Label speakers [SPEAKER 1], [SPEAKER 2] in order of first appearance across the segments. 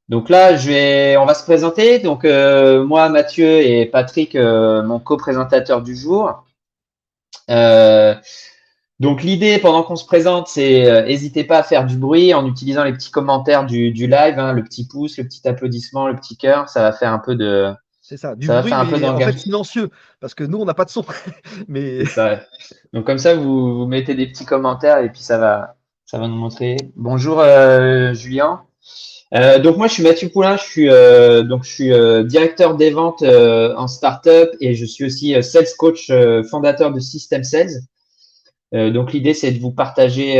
[SPEAKER 1] Donc là, on va se présenter. Donc moi, Mathieu et Patrick, mon co-présentateur du jour. Euh, donc l'idée, pendant qu'on se présente, c'est n'hésitez pas à faire du bruit en utilisant les petits commentaires du live, hein, le petit pouce, le petit applaudissement, le petit cœur.
[SPEAKER 2] C'est ça, du
[SPEAKER 1] Ça va
[SPEAKER 2] bruit,
[SPEAKER 1] faire un peu
[SPEAKER 2] mais en fait
[SPEAKER 1] d'engagement.
[SPEAKER 2] silencieux, parce que nous, on n'a pas de son. Mais
[SPEAKER 1] C'est ça. Donc comme ça, vous mettez des petits commentaires et puis ça va nous montrer. Bonjour Julien. Donc moi je suis Mathieu Poulain, je suis directeur des ventes en startup et je suis aussi sales coach fondateur de System Sales. Donc l'idée c'est de vous partager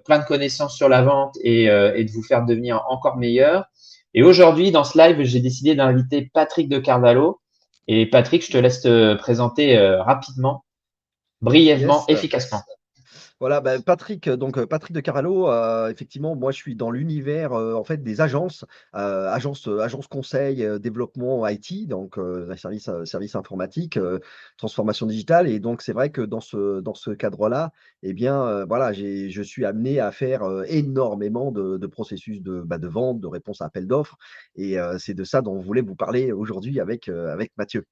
[SPEAKER 1] plein de connaissances sur la vente et de vous faire devenir encore meilleur. Et aujourd'hui dans ce live j'ai décidé d'inviter Patrick de Carvalho. Et Patrick, je te laisse te présenter rapidement, brièvement,
[SPEAKER 2] yes.
[SPEAKER 1] efficacement.
[SPEAKER 2] Voilà, bah, Patrick, Patrick de Carvalho, effectivement, moi je suis dans l'univers en fait des agences, agences conseil, développement IT, donc un service informatique, transformation digitale. Et donc c'est vrai que dans ce cadre-là, eh bien, voilà, je suis amené à faire énormément de processus de vente, de réponse à appel d'offres. Et c'est de ça dont on voulait vous parler aujourd'hui avec Mathieu.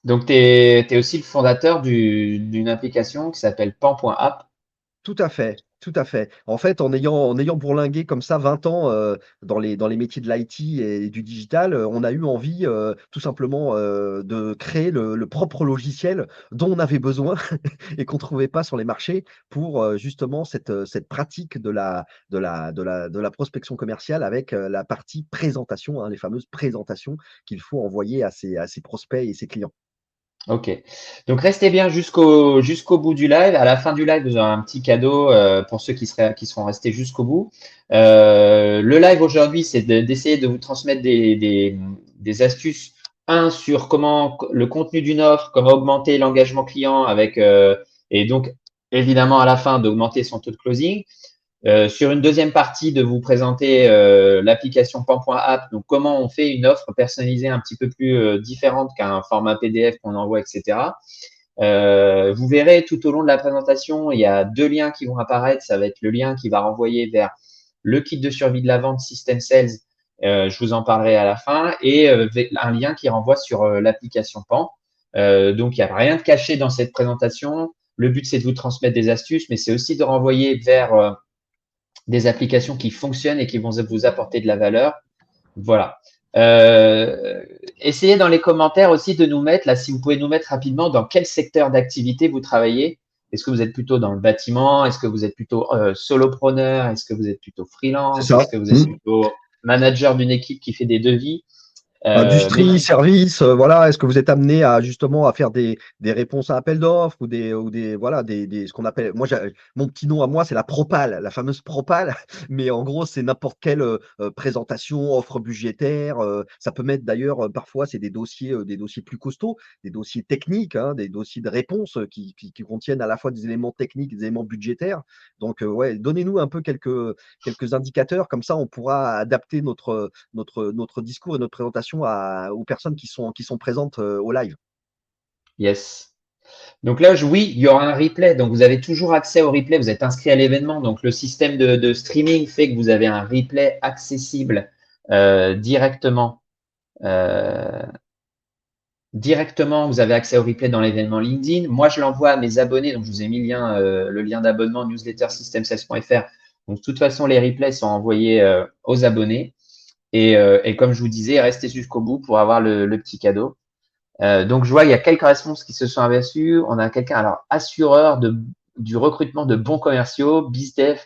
[SPEAKER 1] Donc tu es aussi le fondateur d'une application qui s'appelle Pan.app.
[SPEAKER 2] Tout à fait, tout à fait. En fait, en ayant bourlingué comme ça 20 ans, dans les métiers de l'IT et du digital, on a eu envie, tout simplement, de créer le propre logiciel dont on avait besoin et qu'on trouvait pas sur les marchés pour, justement cette pratique de la prospection commerciale avec, la partie présentation, hein, les fameuses présentations qu'il faut envoyer à ses prospects et ses clients.
[SPEAKER 1] Ok. Donc restez bien jusqu'au bout du live. À la fin du live, vous aurez un petit cadeau pour ceux qui seront restés jusqu'au bout. Le live aujourd'hui, c'est d'essayer de vous transmettre des astuces. Un sur comment le contenu d'une offre, comment augmenter l'engagement client et donc évidemment à la fin d'augmenter son taux de closing. Sur une deuxième partie, de vous présenter l'application Pan.app, donc comment on fait une offre personnalisée un petit peu plus différente qu'un format PDF qu'on envoie, etc. Vous verrez tout au long de la présentation, il y a deux liens qui vont apparaître. Ça va être le lien qui va renvoyer vers le kit de survie de la vente System Sales. Je vous en parlerai à la fin. Et un lien qui renvoie sur l'application Pan. Donc, il n'y a rien de caché dans cette présentation. Le but, c'est de vous transmettre des astuces, mais c'est aussi de renvoyer vers des applications qui fonctionnent et qui vont vous apporter de la valeur. Voilà. Essayez dans les commentaires aussi de nous mettre, là, si vous pouvez nous mettre rapidement, dans quel secteur d'activité vous travaillez. Est-ce que vous êtes plutôt dans le bâtiment? Est-ce que vous êtes plutôt solopreneur? Est-ce que vous êtes plutôt
[SPEAKER 2] C'est
[SPEAKER 1] freelance? Est-ce
[SPEAKER 2] ça.
[SPEAKER 1] que vous êtes plutôt manager d'une équipe qui fait des devis?
[SPEAKER 2] Industrie,
[SPEAKER 1] Mettez.
[SPEAKER 2] service, voilà. Est-ce que vous êtes amené à justement à faire des réponses à appel d'offres ou des voilà ce qu'on appelle moi mon petit nom à moi c'est la propale, la fameuse propale, mais en gros c'est n'importe quelle présentation, offre budgétaire. Ça peut mettre d'ailleurs parfois c'est des dossiers plus costauds, des dossiers techniques, hein, des dossiers de réponse qui contiennent à la fois des éléments techniques, des éléments budgétaires. Donc ouais, donnez-nous un peu quelques indicateurs, comme ça on pourra adapter notre discours et notre présentation aux personnes qui sont présentes au live.
[SPEAKER 1] Yes. Donc là, oui, il y aura un replay. Donc vous avez toujours accès au replay. Vous êtes inscrit à l'événement. Donc le système de streaming fait que vous avez un replay accessible directement. Euh, Directement, vous avez accès au replay dans l'événement LinkedIn. Moi, je l'envoie à mes abonnés. Donc je vous ai mis le lien d'abonnement newsletter systemsales.fr. Donc de toute façon, les replays sont envoyés aux abonnés. Et comme je vous disais, restez jusqu'au bout pour avoir le petit cadeau. Donc, je vois, il y a quelques réponses qui se sont aperçues. On a quelqu'un, alors, assureur du recrutement de bons commerciaux, BizDev,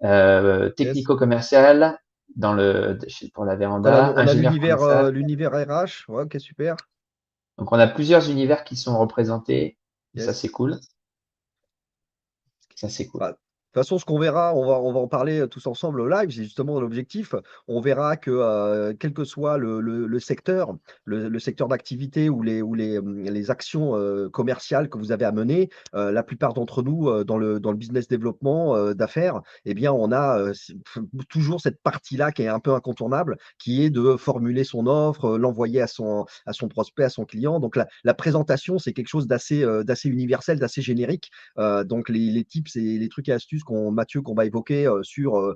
[SPEAKER 2] Yes.
[SPEAKER 1] technico-commercial pour la
[SPEAKER 2] Donc on a,
[SPEAKER 1] véranda,
[SPEAKER 2] on a
[SPEAKER 1] ingénieur
[SPEAKER 2] l'univers
[SPEAKER 1] commercial.
[SPEAKER 2] l'univers RH, ouais, ok, super.
[SPEAKER 1] Donc, on a plusieurs univers qui sont représentés. Ça, c'est
[SPEAKER 2] Yes.
[SPEAKER 1] cool. Ça, c'est cool.
[SPEAKER 2] Bah, de toute façon, ce qu'on verra, on va en parler tous ensemble au live, c'est justement l'objectif. On verra que, quel que soit le secteur, le secteur d'activité ou les actions commerciales que vous avez à mener, la plupart d'entre nous, dans le business développement d'affaires, eh bien, on a toujours cette partie-là qui est un peu incontournable, qui est de formuler son offre, l'envoyer à son prospect, à son client. Donc, la présentation, c'est quelque chose d'assez universel, d'assez générique. Donc les tips et les trucs et astuces processus Mathieu, qu'on va évoquer sur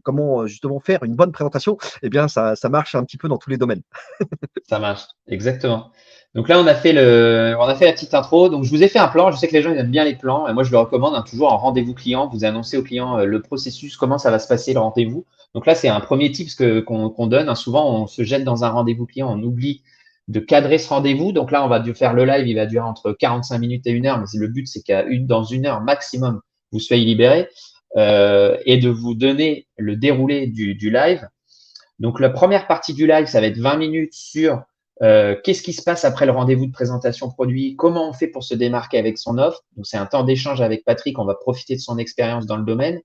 [SPEAKER 2] comment justement faire une bonne présentation, eh bien, ça marche un petit peu dans tous les domaines.
[SPEAKER 1] Ça marche, exactement. Donc là, on a fait la petite intro. Donc, je vous ai fait un plan. Je sais que les gens ils aiment bien les plans. Et moi, je le recommande, hein, toujours en rendez-vous client. Vous annoncez au client le processus, comment ça va se passer le rendez-vous. Donc là, c'est un premier tips qu'on donne, hein. Souvent, on se jette dans un rendez-vous client, on oublie de cadrer ce rendez-vous. Donc là, on va faire le live. Il va durer entre 45 minutes et 1 heure. Mais le but, c'est dans 1 heure maximum, vous soyez libéré et de vous donner le déroulé du live. Donc, la première partie du live, ça va être 20 minutes sur qu'est-ce qui se passe après le rendez-vous de présentation produit, comment on fait pour se démarquer avec son offre. Donc, c'est un temps d'échange avec Patrick. On va profiter de son expérience dans le domaine.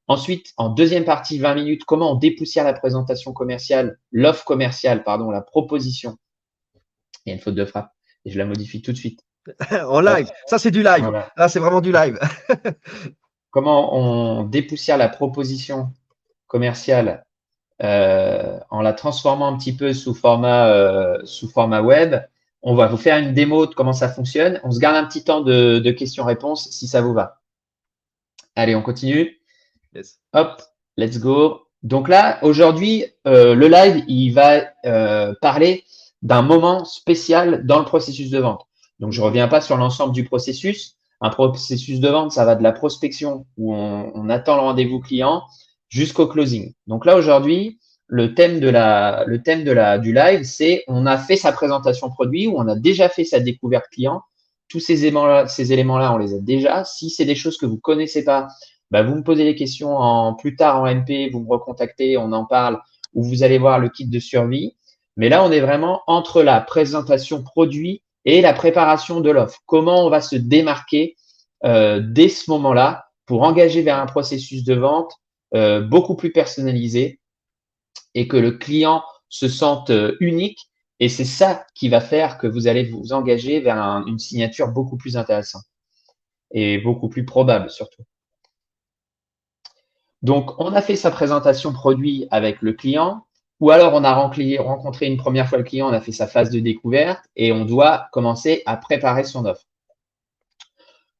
[SPEAKER 1] Ensuite, en deuxième partie, 20 minutes, comment on dépoussière la présentation commerciale, l'offre commerciale, pardon, la proposition. Il y a une faute de frappe et je la modifie tout de suite.
[SPEAKER 2] En
[SPEAKER 1] Hop,
[SPEAKER 2] live, ça c'est du live.
[SPEAKER 1] voilà.
[SPEAKER 2] Là, c'est vraiment du live.
[SPEAKER 1] Comment on dépoussière la proposition commerciale en la transformant un petit peu sous format web. On va vous faire une démo de comment ça fonctionne. On se garde un petit temps de questions-réponses si ça vous va. Allez, on continue.
[SPEAKER 2] Yes.
[SPEAKER 1] Hop, let's go. Donc là, aujourd'hui, le live, il va parler d'un moment spécial dans le processus de vente. Donc, je ne reviens pas sur l'ensemble du processus. Un processus de vente, ça va de la prospection où on attend le rendez-vous client jusqu'au closing. Donc là, aujourd'hui, le thème du live, c'est on a fait sa présentation produit ou on a déjà fait sa découverte client. Tous ces éléments-là, on les a déjà. Si c'est des choses que vous ne connaissez pas, bah, vous me posez les questions plus tard en MP, vous me recontactez, on en parle, ou vous allez voir le kit de survie. Mais là, on est vraiment entre la présentation produit et la préparation de l'offre. Comment on va se démarquer dès ce moment-là pour engager vers un processus de vente beaucoup plus personnalisé et que le client se sente unique. Et c'est ça qui va faire que vous allez vous engager vers une signature beaucoup plus intéressante et beaucoup plus probable surtout. Donc, on a fait sa présentation produit avec le client, ou alors on a rencontré une première fois le client, on a fait sa phase de découverte et on doit commencer à préparer son offre.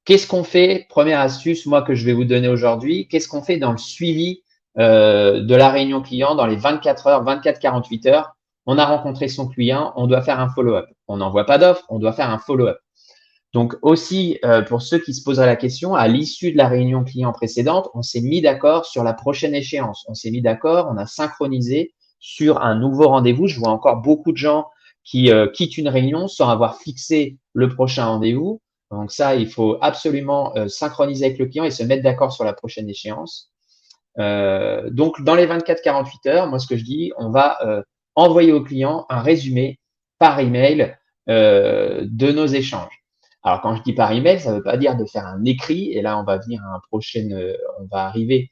[SPEAKER 1] Qu'est-ce qu'on fait? Première astuce, moi, que je vais vous donner aujourd'hui, qu'est-ce qu'on fait dans le suivi de la réunion client dans les 24 heures, 24-48 heures? On a rencontré son client, on doit faire un follow-up. On n'envoie pas d'offre, on doit faire un follow-up. Donc aussi, pour ceux qui se poseraient la question, à l'issue de la réunion client précédente, on s'est mis d'accord sur la prochaine échéance. On s'est mis d'accord, on a synchronisé sur un nouveau rendez-vous. Je vois encore beaucoup de gens qui quittent une réunion sans avoir fixé le prochain rendez-vous. Donc ça, il faut absolument synchroniser avec le client et se mettre d'accord sur la prochaine échéance. Donc, dans les 24-48 heures, moi, ce que je dis, on va envoyer au client un résumé par email de nos échanges. Alors, quand je dis par email, ça ne veut pas dire de faire un écrit. Et là, on va venir à on va arriver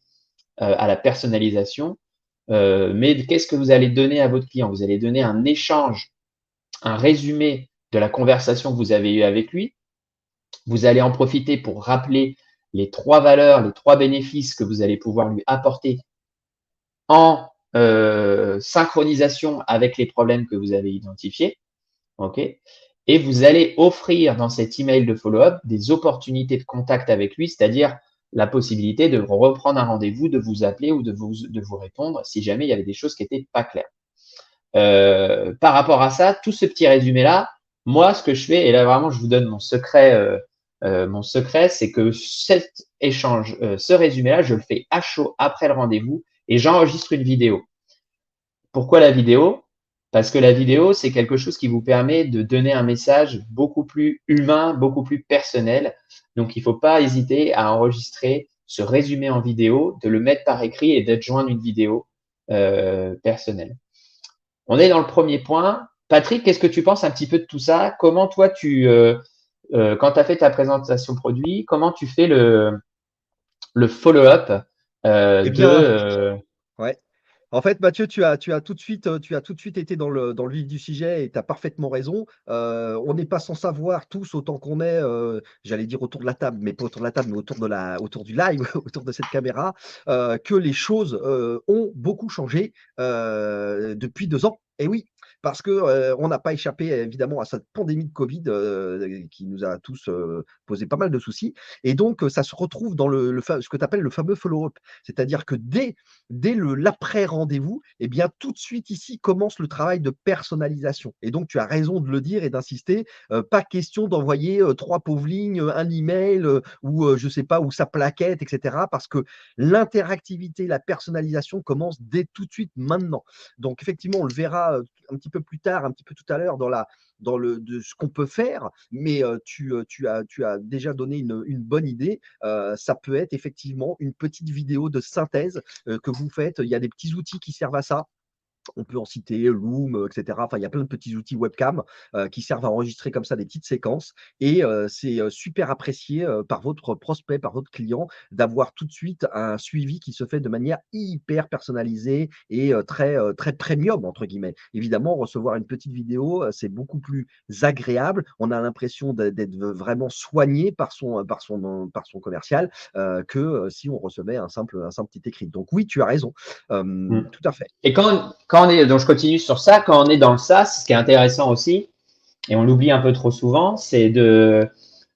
[SPEAKER 1] à la personnalisation. Mais qu'est-ce que vous allez donner à votre client? Vous allez donner un échange, un résumé de la conversation que vous avez eue avec lui. Vous allez en profiter pour rappeler les 3 valeurs, les 3 bénéfices que vous allez pouvoir lui apporter en synchronisation avec les problèmes que vous avez identifiés. OK? Et vous allez offrir dans cet email de follow-up des opportunités de contact avec lui, c'est-à-dire la possibilité de reprendre un rendez-vous, de vous appeler ou de vous répondre si jamais il y avait des choses qui n'étaient pas claires. Par rapport à ça, tout ce petit résumé-là, moi, ce que je fais, et là vraiment, je vous donne mon secret, c'est que cet échange, ce résumé-là, je le fais à chaud après le rendez-vous et j'enregistre une vidéo. Pourquoi la vidéo? Parce que la vidéo, c'est quelque chose qui vous permet de donner un message beaucoup plus humain, beaucoup plus personnel. Donc, il ne faut pas hésiter à enregistrer ce résumé en vidéo, de le mettre par écrit et d'adjoindre une vidéo personnelle. On est dans le premier point. Patrick, qu'est-ce que tu penses un petit peu de tout ça? Comment toi, quand tu as fait ta présentation produit, comment tu fais le follow-up
[SPEAKER 2] Eh bien, ouais. En fait, Mathieu, tu as tout de suite été dans le vif du sujet et tu as parfaitement raison. On n'est pas sans savoir tous autant qu'on est, j'allais dire autour de la table, mais pas autour de la table, mais autour du live, autour de cette caméra, que les choses ont beaucoup changé depuis 2 ans. Et oui, parce que on n'a pas échappé évidemment à cette pandémie de Covid qui nous a tous posé pas mal de soucis. Et donc, ça se retrouve dans ce que tu appelles le fameux follow-up. C'est-à-dire que dès l'après rendez-vous, eh bien, tout de suite ici commence le travail de personnalisation. Et donc, tu as raison de le dire et d'insister. Pas question d'envoyer 3 pauvres lignes, un email ou je sais pas, ou sa plaquette, etc. Parce que l'interactivité, la personnalisation commence dès tout de suite maintenant. Donc, effectivement, on le verra un petit peu plus tard, un petit peu tout à l'heure de ce qu'on peut faire, mais tu as déjà donné une bonne idée. Ça peut être effectivement une petite vidéo de synthèse que vous faites. Il y a des petits outils qui servent à ça. On peut en citer Loom, etc. Enfin, il y a plein de petits outils webcam qui servent à enregistrer comme ça des petites séquences et c'est super apprécié par votre prospect, par votre client, d'avoir tout de suite un suivi qui se fait de manière hyper personnalisée et très «premium» entre guillemets. Évidemment, recevoir une petite vidéo, c'est beaucoup plus agréable. On a l'impression d'être vraiment soigné par son commercial, que si on recevait un simple petit écrit. Donc oui, tu as raison,
[SPEAKER 1] Mm.
[SPEAKER 2] tout à fait.
[SPEAKER 1] Et quand on est, donc je continue sur ça, quand on est dans le SaaS, ce qui est intéressant aussi, et on l'oublie un peu trop souvent, c'est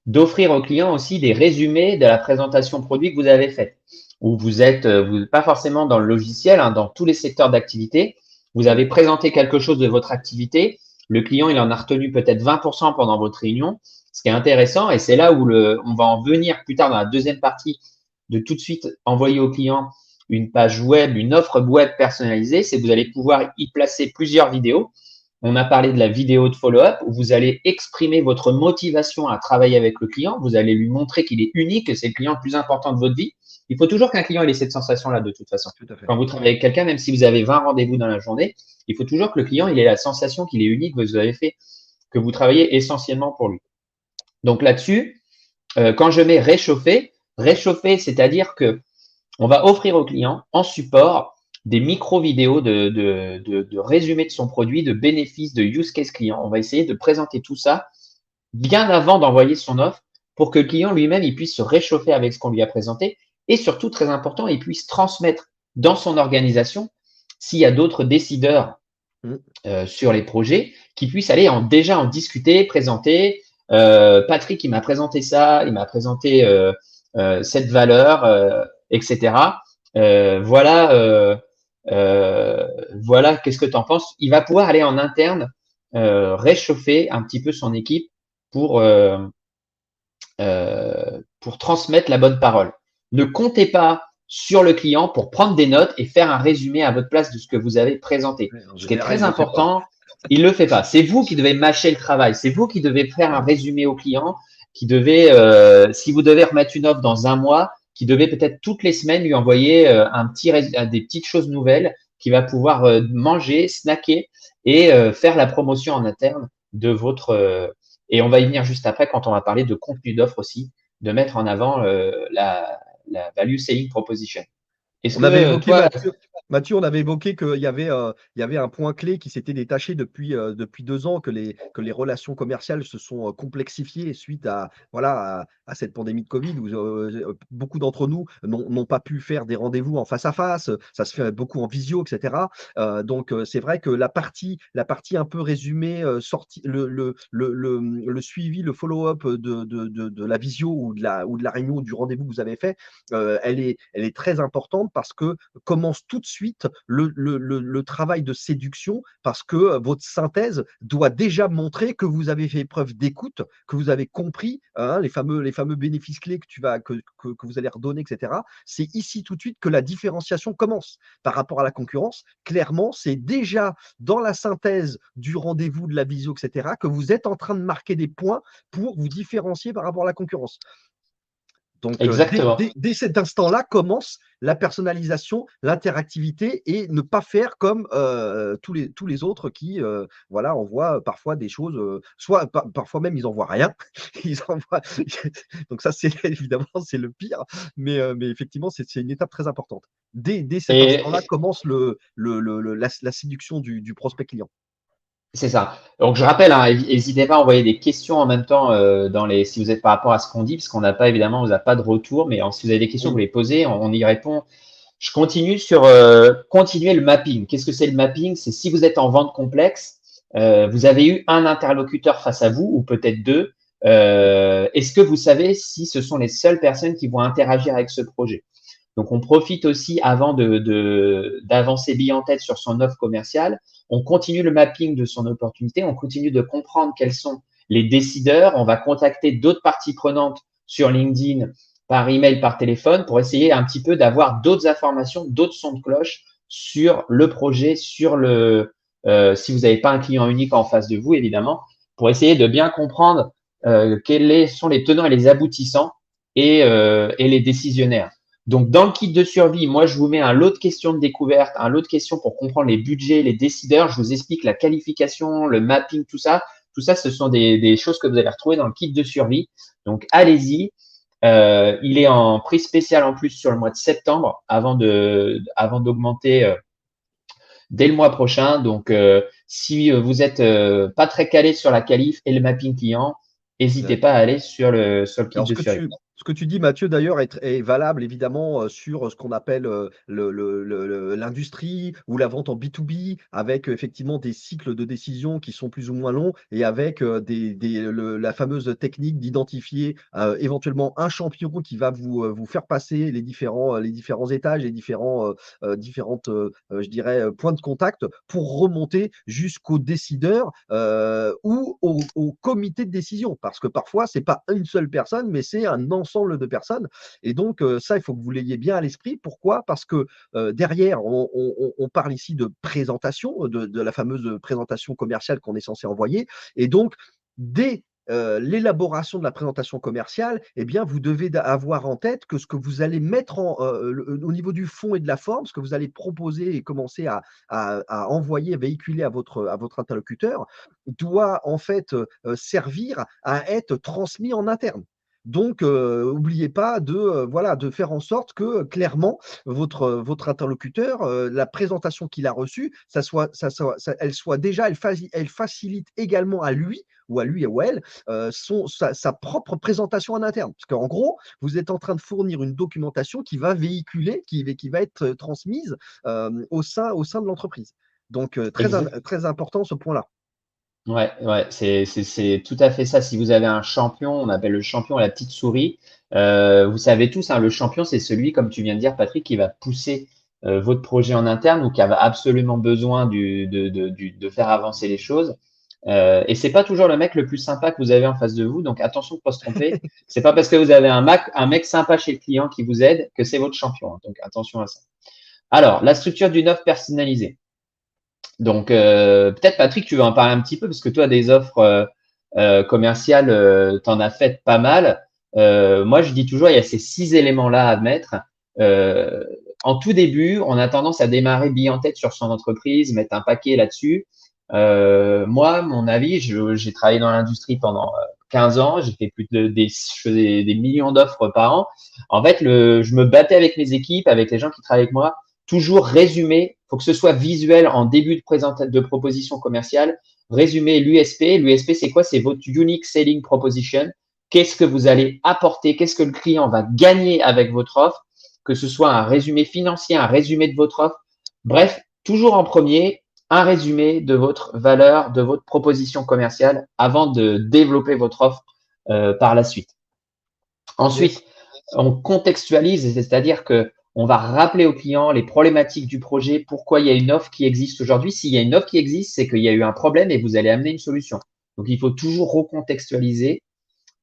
[SPEAKER 1] d'offrir aux clients aussi des résumés de la présentation produit que vous avez faite. Où vous êtes, pas forcément dans le logiciel, hein, dans tous les secteurs d'activité, vous avez présenté quelque chose de votre activité, le client il en a retenu peut-être 20% pendant votre réunion, ce qui est intéressant, et c'est là où on va en venir plus tard dans la deuxième partie, de tout de suite envoyer au client une page web, une offre web personnalisée, c'est que vous allez pouvoir y placer plusieurs vidéos. On a parlé de la vidéo de follow-up où vous allez exprimer votre motivation à travailler avec le client. Vous allez lui montrer qu'il est unique, que c'est le client le plus important de votre vie. Il faut toujours qu'un client ait cette sensation-là de toute façon.
[SPEAKER 2] Tout à fait.
[SPEAKER 1] Quand vous travaillez avec quelqu'un, même si vous avez 20 rendez-vous dans la journée, il faut toujours que le client il ait la sensation qu'il est unique, que vous avez fait, que vous travaillez essentiellement pour lui. Donc là-dessus, quand je mets réchauffer, c'est-à-dire que on va offrir au client en support des micro-vidéos de résumé de son produit, de bénéfices, de use case client. On va essayer de présenter tout ça bien avant d'envoyer son offre pour que le client lui-même il puisse se réchauffer avec ce qu'on lui a présenté et surtout, très important, il puisse transmettre dans son organisation s'il y a d'autres décideurs
[SPEAKER 2] Mmh.
[SPEAKER 1] sur les projets qui puissent aller déjà en discuter, présenter. Patrick, il m'a présenté ça, il m'a présenté cette valeur, etc. Voilà, voilà, qu'est-ce que tu en penses? Il va pouvoir aller en interne réchauffer un petit peu son équipe pour, euh, pour transmettre la bonne parole. Ne comptez pas sur le client pour prendre des notes et faire un résumé à votre place de ce que vous avez présenté.
[SPEAKER 2] Ouais, en
[SPEAKER 1] Ce qui est
[SPEAKER 2] général,
[SPEAKER 1] très
[SPEAKER 2] il le fait pas.
[SPEAKER 1] important, il ne le fait pas. C'est vous qui devez mâcher le travail. C'est vous qui devez faire un résumé au client, qui devez, si vous devez remettre une offre dans un mois, qui devez peut-être toutes les semaines lui envoyer des petites choses nouvelles qu'il va pouvoir manger, snacker et faire la promotion en interne de votre, et on va y venir juste après quand on va parler de contenu d'offre aussi, de mettre en avant la value selling proposition. Est-ce
[SPEAKER 2] On avait
[SPEAKER 1] que
[SPEAKER 2] évoqué
[SPEAKER 1] toi,
[SPEAKER 2] Mathieu, on avait évoqué qu'il y avait un point clé qui s'était détaché depuis 2 ans, que les relations commerciales se sont, complexifiées suite à voilà, à cette pandémie de Covid où, beaucoup d'entre nous n'ont pas pu faire des rendez-vous en face à face, ça se fait beaucoup en visio et cetera. Donc, c'est vrai que la partie un peu résumée, sortie le suivi, le follow-up, de la visio ou de la réunion ou du rendez-vous que vous avez fait, elle est très importante parce que commence tout de suite le travail de séduction parce que votre synthèse doit déjà montrer que vous avez fait preuve d'écoute, que vous avez compris hein, les fameux bénéfices clés que vous allez redonner, etc. C'est ici tout de suite que la différenciation commence par rapport à la concurrence. Clairement, c'est déjà dans la synthèse du rendez-vous, de la visio, etc., que vous êtes en train de marquer des points pour vous différencier par rapport à la concurrence. Donc,
[SPEAKER 1] exactement.
[SPEAKER 2] dès cet instant-là commence la personnalisation, l'interactivité et ne pas faire comme tous les autres qui, voilà, envoient parfois des choses, soit parfois même ils envoient rien, ils envoient. Donc ça, c'est évidemment c'est le pire, mais effectivement c'est une étape très importante. Dès cet instant-là
[SPEAKER 1] Et
[SPEAKER 2] commence la séduction du prospect client.
[SPEAKER 1] c'est ça. Donc je rappelle, hein, n'hésitez pas à envoyer des questions en même temps si vous êtes par rapport à ce qu'on dit, parce qu'on n'a pas évidemment, on n'a pas de retour, mais si vous avez des questions, vous
[SPEAKER 2] Oui.
[SPEAKER 1] les posez, on y répond. Je continue sur continuer le mapping. Qu'est-ce que c'est le mapping? C'est si vous êtes en vente complexe, vous avez eu un interlocuteur face à vous ou peut-être deux. Est-ce que vous savez si ce sont les seules personnes qui vont interagir avec ce projet? Donc, on profite aussi avant d'avancer bille en tête sur son offre commerciale. On continue le mapping de son opportunité. On continue de comprendre quels sont les décideurs. On va contacter d'autres parties prenantes sur LinkedIn, par email, par téléphone, pour essayer un petit peu d'avoir d'autres informations, d'autres sons de cloche sur le projet, si vous n'avez pas un client unique en face de vous, évidemment, pour essayer de bien comprendre quels sont les tenants et les aboutissants et les décisionnaires. Donc, dans le kit de survie, moi, je vous mets un lot de questions de découverte, un lot de questions pour comprendre les budgets, les décideurs. Je vous explique la qualification, le mapping, tout ça. Tout ça, ce sont des choses que vous allez retrouver dans le kit de survie. Donc, allez-y. Il est en prix spécial en plus sur le mois de septembre avant d'augmenter dès le mois prochain. Donc, si vous êtes pas très calé sur la qualif et le mapping client, n'hésitez pas à aller sur le kit
[SPEAKER 2] Alors,
[SPEAKER 1] de survie.
[SPEAKER 2] ce que tu dis, Mathieu, d'ailleurs, est valable évidemment sur ce qu'on appelle l'industrie ou la vente en B2B, avec effectivement des cycles de décision qui sont plus ou moins longs et avec la fameuse technique d'identifier éventuellement un champion qui va vous faire passer les différents étages, différentes, je dirais, points de contact pour remonter jusqu'aux décideurs ou au comité de décision. Parce que parfois, c'est pas une seule personne, mais c'est un ensemble de personnes. Et donc, ça, il faut que vous l'ayez bien à l'esprit. Pourquoi? Parce que derrière, on parle ici de présentation, de la fameuse présentation commerciale qu'on est censé envoyer. Et donc, dès l'élaboration de la présentation commerciale, eh bien, vous devez avoir en tête que ce que vous allez mettre au niveau du fond et de la forme, ce que vous allez proposer et commencer à envoyer, à véhiculer à votre interlocuteur, doit en fait servir à être transmis en interne. Donc, n'oubliez pas voilà, de faire en sorte que clairement votre interlocuteur, la présentation qu'il a reçue, elle soit déjà, elle facilite également à lui ou à lui ou à elle sa propre présentation en interne. Parce qu'en gros, vous êtes en train de fournir une documentation qui va véhiculer, qui va être transmise au sein de l'entreprise. Donc,
[SPEAKER 1] Exact.
[SPEAKER 2] très important ce point-là.
[SPEAKER 1] Ouais, ouais, c'est tout à fait ça. Si vous avez un champion, on appelle le champion la petite souris. Vous savez tous, hein, le champion, c'est celui, comme tu viens de dire, Patrick, qui va pousser votre projet en interne ou qui a absolument besoin de faire avancer les choses. Et c'est pas toujours le mec le plus sympa que vous avez en face de vous. Donc attention de pas se tromper. C'est pas parce que vous avez un mec sympa chez le client qui vous aide que c'est votre champion, hein. Donc attention à ça. Alors, la structure d'une offre personnalisée. Donc, peut-être Patrick, tu veux en parler un petit peu parce que toi, des offres commerciales, tu en as fait pas mal. Moi, je dis toujours, il y a ces 6 éléments-là à mettre. Euh, En tout début, on a tendance à démarrer bille en tête sur son entreprise, mettre un paquet là-dessus. Moi, mon avis, j'ai travaillé dans l'industrie pendant 15 ans, j'ai fait je faisais des millions d'offres par an. En fait, je me battais avec mes équipes, avec les gens qui travaillent avec moi toujours résumer, il faut que ce soit visuel en début de proposition commerciale. Résumer l'USP. L'USP, c'est quoi? C'est votre Unique Selling Proposition. Qu'est-ce que vous allez apporter? Qu'est-ce que le client va gagner avec votre offre? Que ce soit un résumé financier, un résumé de votre offre. Bref, toujours en premier, un résumé de votre valeur, de votre proposition commerciale avant de développer votre offre par la suite.
[SPEAKER 2] Yes.
[SPEAKER 1] Ensuite, on contextualise, c'est-à-dire que on va rappeler au client les problématiques du projet, pourquoi il y a une offre qui existe aujourd'hui. S'il y a une offre qui existe, c'est qu'il y a eu un problème et vous allez amener une solution. Donc, il faut toujours recontextualiser.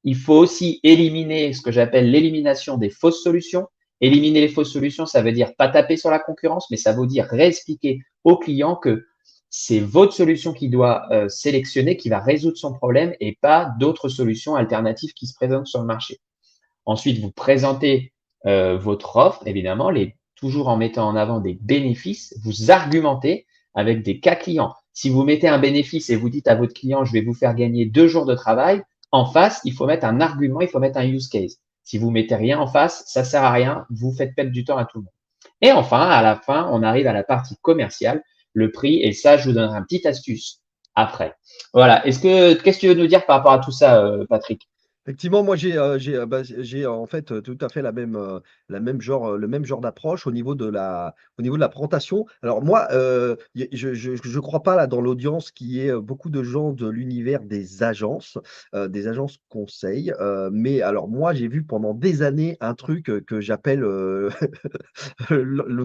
[SPEAKER 1] Il faut aussi éliminer ce que j'appelle l'élimination des fausses solutions. Éliminer les fausses solutions, ça veut dire pas taper sur la concurrence, mais ça veut dire réexpliquer au client que c'est votre solution qui doit sélectionner, qui va résoudre son problème et pas d'autres solutions alternatives qui se présentent sur le marché. Ensuite, vous présentez votre offre, évidemment, toujours en mettant en avant des bénéfices. Vous argumentez avec des cas clients. Si vous mettez un bénéfice et vous dites à votre client, je vais vous faire gagner 2 jours de travail, en face, il faut mettre un argument, il faut mettre un use case. Si vous mettez rien en face, ça sert à rien, vous faites perdre du temps à tout le monde. Et enfin, à la fin, on arrive à la partie commerciale, le prix, et ça, je vous donnerai une petite astuce après. Voilà. Qu'est-ce que tu veux nous dire par rapport à tout ça, Patrick?
[SPEAKER 2] Effectivement, moi j'ai en fait, tout à fait le même genre d'approche au niveau de la présentation. Alors moi, y je crois pas là dans l'audience qu'il y ait, beaucoup de gens de l'univers des agences conseil, mais alors moi j'ai vu pendant des années un truc, que j'appelle, le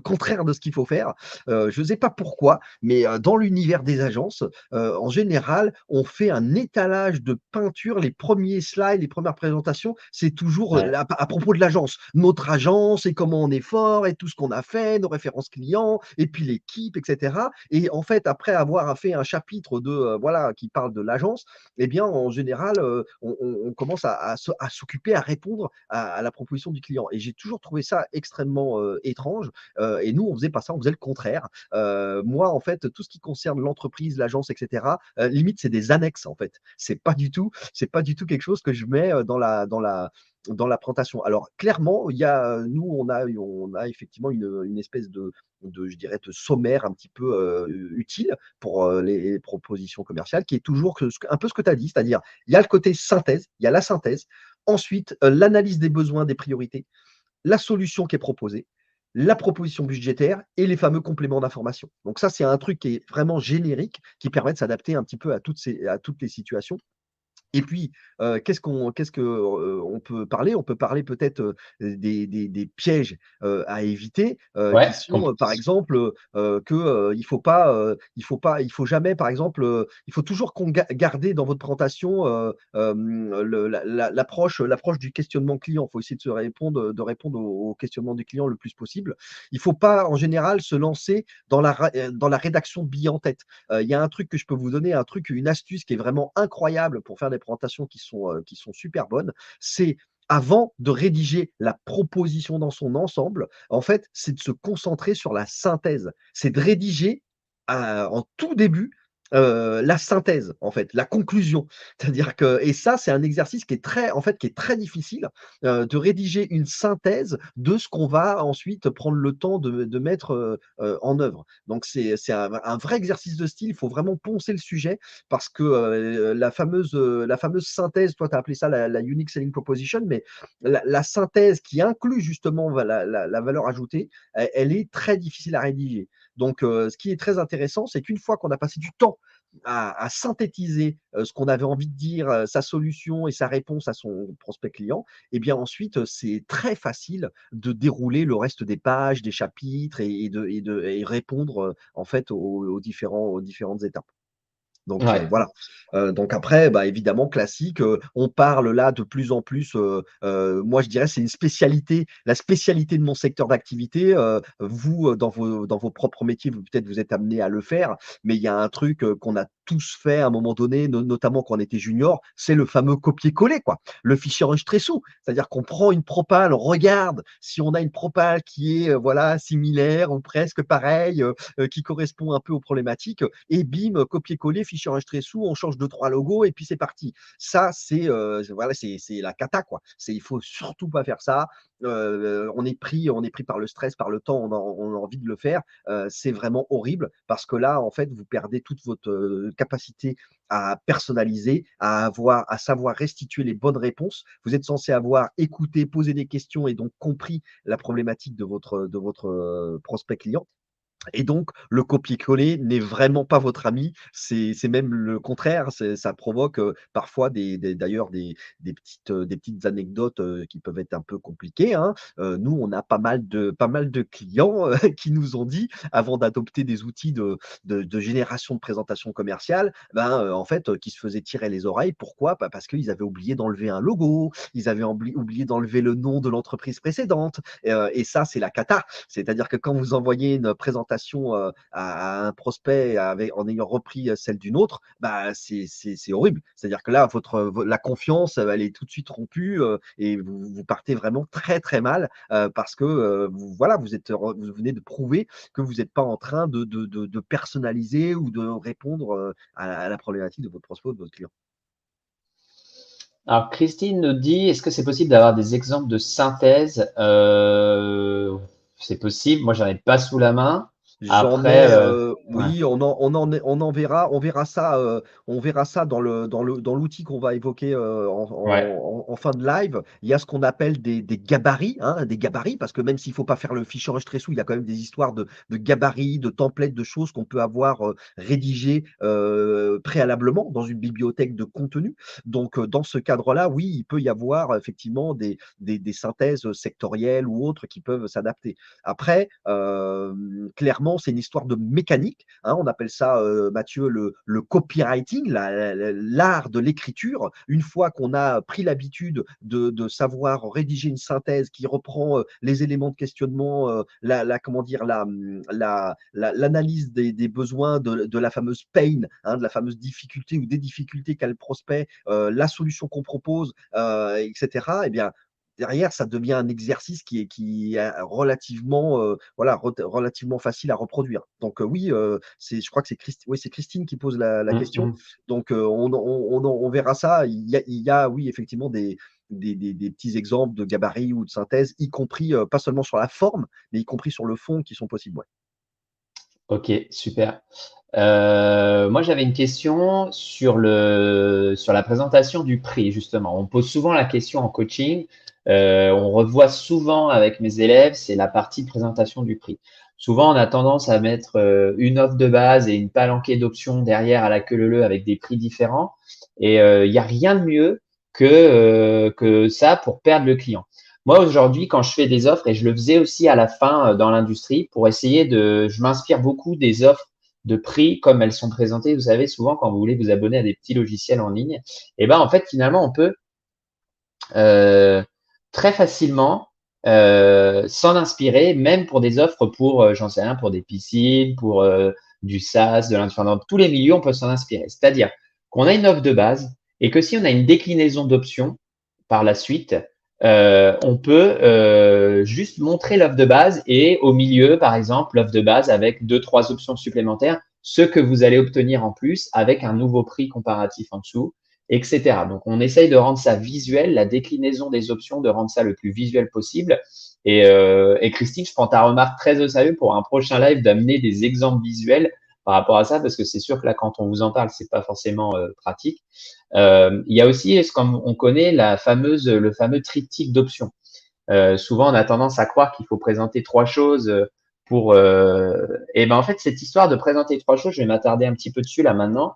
[SPEAKER 2] contraire de ce qu'il faut faire. Je ne sais pas pourquoi, mais, dans l'univers des agences, en général, on fait un étalage de peinture. Les premiers slides, les premières présentations, c'est toujours,
[SPEAKER 1] Ouais,
[SPEAKER 2] à propos de l'agence. Notre agence et comment on est fort et tout ce qu'on a fait, nos références clients et puis l'équipe et cetera et en fait, après avoir fait un chapitre voilà, qui parle de l'agence, eh bien, en général, on commence à s'occuper, à répondre à la proposition du client et j'ai toujours trouvé ça extrêmement, étrange, et nous, on faisait pas ça, on faisait le contraire. Moi, en fait, tout ce qui concerne l'entreprise, l'agence, et cetera, limite, c'est des annexes, en fait. C'est pas du tout quelque chose que je mets, dans la présentation. Alors clairement, il y a, nous, on a effectivement une espèce je dirais, de sommaire un petit peu, utile pour, les propositions commerciales qui est toujours un peu ce que tu as dit, c'est-à-dire, il y a le côté synthèse, il y a la synthèse. Ensuite, l'analyse des besoins, des priorités, la solution qui est proposée, la proposition budgétaire et les fameux compléments d'information. Donc ça, c'est un truc qui est vraiment générique, qui permet de s'adapter un petit peu à toutes les situations. Et puis, qu'est-ce que, on peut parler? On peut parler peut-être, des pièges, à éviter, qui
[SPEAKER 1] ouais,
[SPEAKER 2] sont, par exemple, que, il faut jamais, par exemple, il faut toujours garder dans votre présentation, l'approche du questionnement client. Il faut essayer de répondre au questionnement du client le plus possible. Il faut pas, en général, se lancer dans la rédaction de billets en tête. Il y a un truc que je peux vous donner, une astuce qui est vraiment incroyable pour faire des présentations qui sont super bonnes. C'est avant de rédiger la proposition dans son ensemble, en fait, c'est de se concentrer sur la synthèse. C'est de rédiger en tout début la synthèse, en fait, la conclusion. C'est-à-dire que, et ça, c'est un exercice qui est très difficile, de rédiger une synthèse de ce qu'on va ensuite prendre le temps de mettre en œuvre. Donc c'est un vrai exercice de style, il faut vraiment poncer le sujet parce que, la fameuse synthèse, toi tu as appelé ça la unique selling proposition, mais la synthèse qui inclut justement la valeur ajoutée, elle est très difficile à rédiger. Donc, ce qui est très intéressant, c'est qu'une fois qu'on a passé du temps à synthétiser, ce qu'on avait envie de dire, sa solution et sa réponse à son prospect client, et bien ensuite, c'est très facile de dérouler le reste des pages, des chapitres et répondre, en fait aux différentes étapes. Donc
[SPEAKER 1] ouais.
[SPEAKER 2] voilà. Donc après, bah, évidemment classique, on parle là de plus en plus, moi je dirais c'est une spécialité, la spécialité de mon secteur d'activité, vous, dans vos propres métiers, vous peut-être vous êtes amenés à le faire, mais il y a un truc, qu'on a tous fait à un moment donné, notamment quand on était junior, c'est le fameux copier-coller quoi. Le fichier enregistré sous. C'est-à-dire qu'on prend une propale, on regarde si on a une propale qui est, voilà, similaire ou presque pareille, qui correspond un peu aux problématiques et bim, copier-coller, fichier enregistré sous, on change deux trois logos et puis c'est parti. Ça, c'est voilà, c'est la cata quoi. Il faut surtout pas faire ça. On est pris par le stress, par le temps, on a envie de le faire. C'est vraiment horrible parce que là, en fait, vous perdez toute votre capacité à personnaliser, à savoir restituer les bonnes réponses. Vous êtes censé avoir écouté, posé des questions et donc compris la problématique de votre prospect client. Et donc, le copier-coller n'est vraiment pas votre ami, c'est même le contraire, ça provoque, parfois d'ailleurs des petites anecdotes, qui peuvent être un peu compliquées, hein. Nous, on a pas mal de clients, qui nous ont dit, avant d'adopter des outils de génération de présentation commerciale, ben, en fait, qu'ils se faisaient tirer les oreilles. Pourquoi? Bah, parce qu'ils avaient oublié d'enlever un logo, ils avaient oublié d'enlever le nom de l'entreprise précédente, et ça, c'est la cata. C'est-à-dire que quand vous envoyez une présentation, à un prospect en ayant repris, celle d'une autre, bah, c'est horrible. C'est-à-dire que là, la confiance, elle est tout de suite rompue, et vous partez vraiment très, très mal, parce que, voilà, vous venez de prouver que vous n'êtes pas en train de personnaliser ou de répondre, à la problématique de votre prospect ou de votre client.
[SPEAKER 1] Alors, Christine nous dit, est-ce que c'est possible d'avoir des exemples de synthèse? C'est possible. Moi, j'en ai pas sous la main.
[SPEAKER 2] J'en
[SPEAKER 1] Après,
[SPEAKER 2] ai,
[SPEAKER 1] ouais,
[SPEAKER 2] oui, on verra ça, dans l'outil qu'on va évoquer,
[SPEAKER 1] ouais.
[SPEAKER 2] en fin de live. Il y a ce qu'on appelle des gabarits, hein, des gabarits, parce que même s'il faut pas faire le fichier enregistré sous, il y a quand même des histoires de gabarits, de templates, de choses qu'on peut avoir, rédigées, préalablement dans une bibliothèque de contenu. Donc, dans ce cadre-là, oui, il peut y avoir effectivement des synthèses sectorielles ou autres qui peuvent s'adapter. Après, clairement, c'est une histoire de mécanique, hein. On appelle ça, Mathieu, le copywriting, l'art de l'écriture. Une fois qu'on a pris l'habitude de savoir rédiger une synthèse qui reprend les éléments de questionnement, comment dire, l'analyse des besoins de la fameuse pain, hein, de la fameuse difficulté ou des difficultés qu'a le prospect, la solution qu'on propose, etc. Eh bien, derrière, ça devient un exercice qui est relativement, voilà, relativement facile à reproduire. Donc, oui, je crois que c'est Christine qui pose la
[SPEAKER 1] Mm,
[SPEAKER 2] question.
[SPEAKER 1] mm.
[SPEAKER 2] Donc, on verra ça. Il y a, oui, effectivement, des petits exemples de gabarit ou de synthèse, y compris, pas seulement sur la forme, mais y compris sur le fond, qui sont possibles. Ouais.
[SPEAKER 1] Ok, super. Moi, j'avais une question sur la présentation du prix, justement. On pose souvent la question en coaching. On revoit souvent avec mes élèves, c'est la partie de présentation du prix. Souvent, on a tendance à mettre une offre de base et une palanquée d'options derrière à la queue leu leu avec des prix différents. Et il n'y a rien de mieux que ça pour perdre le client. Moi, aujourd'hui, quand je fais des offres, et je le faisais aussi à la fin dans l'industrie, pour essayer je m'inspire beaucoup des offres de prix comme elles sont présentées. Vous savez, souvent, quand vous voulez vous abonner à des petits logiciels en ligne, et ben, en fait, finalement, on peut euh, très facilement s'en inspirer, même pour des offres pour, j'en sais rien, pour des piscines, pour du SaaS, de l'industrie. Dans tous les milieux, on peut s'en inspirer. C'est-à-dire qu'on a une offre de base et que si on a une déclinaison d'options par la suite, on peut juste montrer l'offre de base et au milieu, par exemple, l'offre de base avec deux, trois options supplémentaires, ce que vous allez obtenir en plus avec un nouveau prix comparatif en dessous, etc. Donc, on essaye de rendre ça visuel, la déclinaison des options, de rendre ça le plus visuel possible. Et Christine, je prends ta remarque très au sérieux pour un prochain live d'amener des exemples visuels par rapport à ça, parce que c'est sûr que là, quand on vous en parle, c'est pas forcément pratique. Il y a aussi, comme on connaît, le fameux triptyque d'options. Souvent, on a tendance à croire qu'il faut présenter trois choses pour. Et ben en fait, cette histoire de présenter trois choses, je vais m'attarder un petit peu dessus là maintenant.